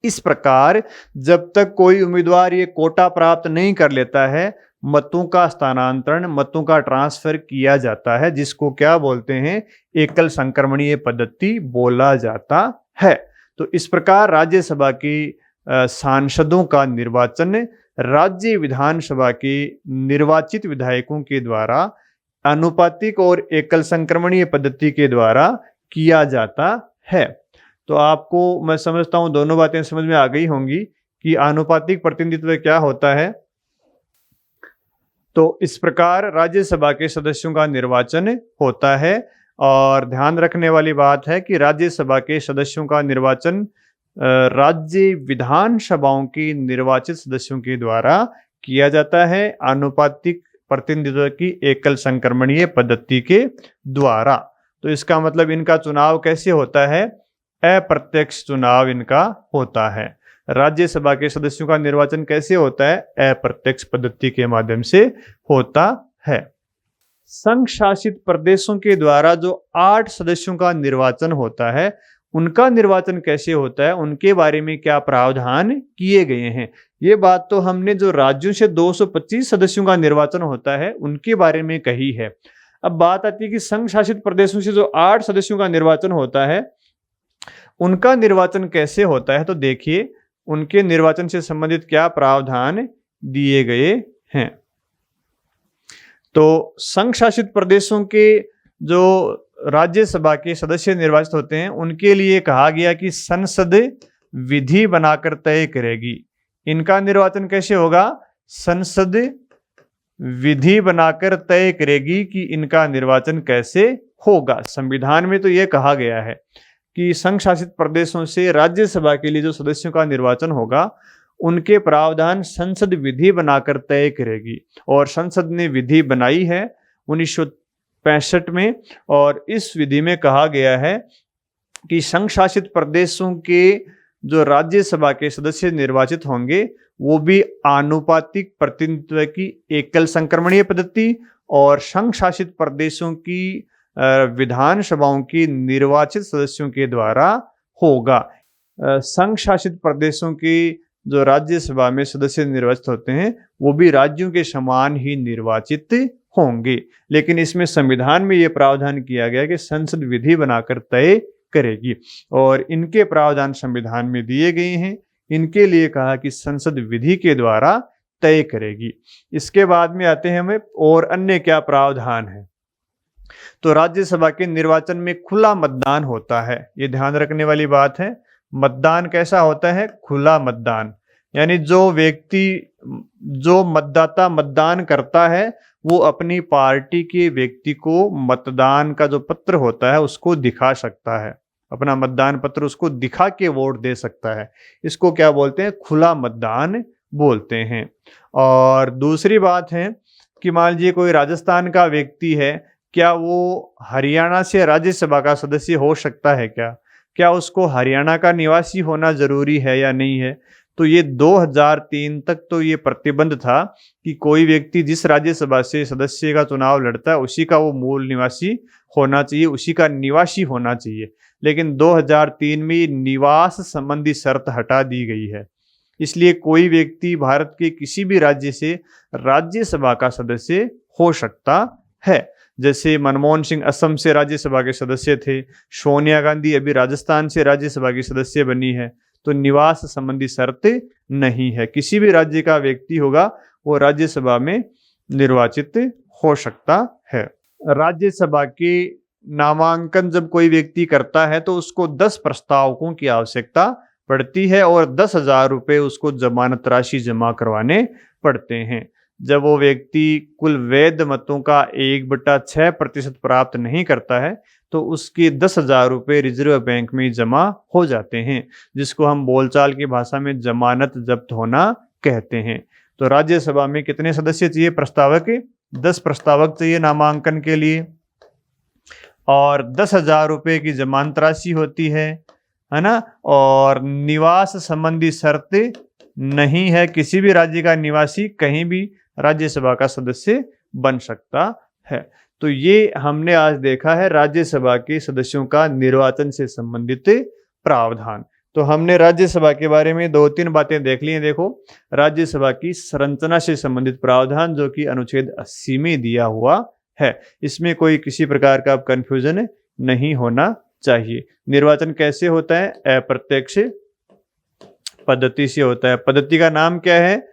इस प्रकार जब तक कोई उम्मीदवार ये कोटा प्राप्त नहीं कर लेता है, मतों का स्थानांतरण, मतों का ट्रांसफर किया जाता है, जिसको क्या बोलते हैं? एकल संक्रमणीय पद्धति बोला जाता है। तो इस प्रकार राज्यसभा के सांसदों का निर्वाचन राज्य विधानसभा के निर्वाचित विधायकों के द्वारा आनुपातिक और एकल संक्रमणीय पद्धति के द्वारा किया जाता है। तो आपको मैं समझता हूं दोनों बातें समझ में आ गई होंगी कि आनुपातिक प्रतिनिधित्व क्या होता है। तो इस प्रकार राज्यसभा के सदस्यों का निर्वाचन होता है और ध्यान रखने वाली बात है कि राज्यसभा के सदस्यों का निर्वाचन राज्य विधानसभाओं के निर्वाचित सदस्यों के द्वारा किया जाता है आनुपातिक प्रतिनिधित्व की एकल संक्रमणीय पद्धति के द्वारा। तो इसका मतलब इनका चुनाव कैसे होता है? अप्रत्यक्ष चुनाव इनका होता है। राज्यसभा के सदस्यों का निर्वाचन कैसे होता है? अप्रत्यक्ष पद्धति के माध्यम से होता है। संघ शासित प्रदेशों के द्वारा जो 8 सदस्यों का निर्वाचन होता है, उनका निर्वाचन कैसे होता है, उनके बारे में क्या प्रावधान किए गए हैं। ये बात तो हमने जो राज्यों से 225 सदस्यों का निर्वाचन होता है उनके बारे में कही है। अब बात आती है कि संघ शासित प्रदेशों से जो 8 सदस्यों का निर्वाचन होता है उनका निर्वाचन कैसे होता है। तो देखिए उनके निर्वाचन से संबंधित क्या प्रावधान दिए गए हैं। तो संघ शासित प्रदेशों के जो राज्यसभा के सदस्य निर्वाचित होते हैं उनके लिए कहा गया कि संसद विधि बनाकर तय करेगी। इनका निर्वाचन कैसे होगा? संसद विधि बनाकर तय करेगी कि इनका निर्वाचन कैसे होगा। संविधान में तो यह कहा गया है कि संघ शासित प्रदेशों से राज्यसभा के लिए जो सदस्यों का निर्वाचन होगा उनके प्रावधान संसद विधि बनाकर तय करेगी। और संसद ने विधि बनाई है 1965 में और इस विधि में कहा गया है कि संघ शासित प्रदेशों के जो राज्यसभा के सदस्य निर्वाचित होंगे वो भी आनुपातिक प्रतिनिधित्व की एकल संक्रमणीय पद्धति और संघ शासित प्रदेशों की विधानसभाओं की निर्वाचित सदस्यों के द्वारा होगा। संघ शासित प्रदेशों की जो राज्यसभा में सदस्य निर्वाचित होते हैं वो भी राज्यों के समान ही निर्वाचित होंगे। लेकिन इसमें संविधान में ये प्रावधान किया गया कि संसद विधि बनाकर तय करेगी और इनके प्रावधान संविधान में दिए गए हैं। इनके लिए कहा कि संसद विधि के द्वारा तय करेगी। इसके बाद में आते हैं हमें और अन्य क्या प्रावधान है। तो राज्यसभा के निर्वाचन में खुला मतदान होता है। ये ध्यान रखने वाली बात है। मतदान कैसा होता है? खुला मतदान, यानी जो मतदाता मतदान करता है वो अपनी पार्टी के व्यक्ति को मतदान का जो पत्र होता है उसको दिखा सकता है, अपना मतदान पत्र उसको दिखा के वोट दे सकता है। इसको क्या बोलते हैं? खुला मतदान बोलते हैं। और दूसरी बात है कि मान लीजिए कोई राजस्थान का व्यक्ति है, क्या वो हरियाणा से राज्यसभा का सदस्य हो सकता है? क्या उसको हरियाणा का निवासी होना जरूरी है या नहीं है? तो ये 2003 तक तो ये प्रतिबंध था कि कोई व्यक्ति जिस राज्यसभा से सदस्य का चुनाव लड़ता है उसी का वो मूल निवासी होना चाहिए, उसी का निवासी होना चाहिए। लेकिन 2003 में निवास संबंधी शर्त हटा दी गई है। इसलिए कोई व्यक्ति भारत के किसी भी राज्य से राज्यसभा का सदस्य हो सकता है। जैसे मनमोहन सिंह असम से राज्यसभा के सदस्य थे, सोनिया गांधी अभी राजस्थान से राज्यसभा की सदस्य बनी है। तो निवास संबंधी शर्त नहीं है, किसी भी राज्य का व्यक्ति होगा वो राज्यसभा में निर्वाचित हो सकता है। राज्यसभा के नामांकन जब कोई व्यक्ति करता है तो उसको 10 प्रस्तावकों की आवश्यकता पड़ती है और 10,000 रुपये उसको जमानत राशि जमा करवाने पड़ते हैं। जब वो व्यक्ति कुल वैध मतों का 1/6% प्राप्त नहीं करता है तो उसके 10,000 रुपये रिजर्व बैंक में जमा हो जाते हैं, जिसको हम बोलचाल की भाषा में जमानत जब्त होना कहते हैं। तो राज्यसभा में कितने सदस्य चाहिए? प्रस्तावक 10 प्रस्तावक चाहिए नामांकन के लिए और 10,000 रुपये की जमानत राशि होती है ना। और निवास संबंधी शर्त नहीं है, किसी भी राज्य का निवासी कहीं भी राज्यसभा का सदस्य बन सकता है। तो ये हमने आज देखा है राज्यसभा के सदस्यों का निर्वाचन से संबंधित प्रावधान। तो हमने राज्यसभा के बारे में 2-3 बातें देख ली हैं। देखो, राज्यसभा की संरचना से संबंधित प्रावधान जो कि अनुच्छेद 80 में दिया हुआ है, इसमें कोई किसी प्रकार का कंफ्यूजन नहीं होना चाहिए। निर्वाचन कैसे होता है? अप्रत्यक्ष पद्धति से होता है। पद्धति का नाम क्या है?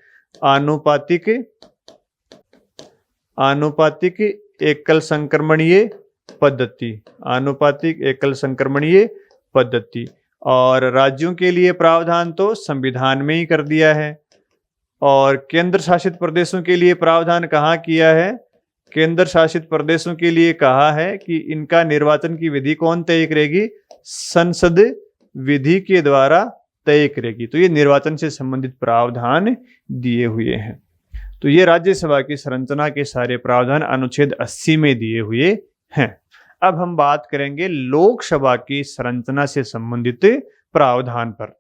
आनुपातिक एकल संक्रमणीय पद्धति। आनुपातिक एकल संक्रमणीय पद्धति। और राज्यों के लिए प्रावधान तो संविधान में ही कर दिया है। और केंद्र शासित प्रदेशों के लिए प्रावधान कहाँ किया है? केंद्र शासित प्रदेशों के लिए कहा है कि इनका निर्वाचन की विधि कौन तय करेगी? संसद विधि के द्वारा तय करेगी। तो ये निर्वाचन से संबंधित प्रावधान दिए हुए हैं। तो ये राज्यसभा की संरचना के सारे प्रावधान अनुच्छेद 80 में दिए हुए हैं। अब हम बात करेंगे लोकसभा की संरचना से संबंधित प्रावधान पर।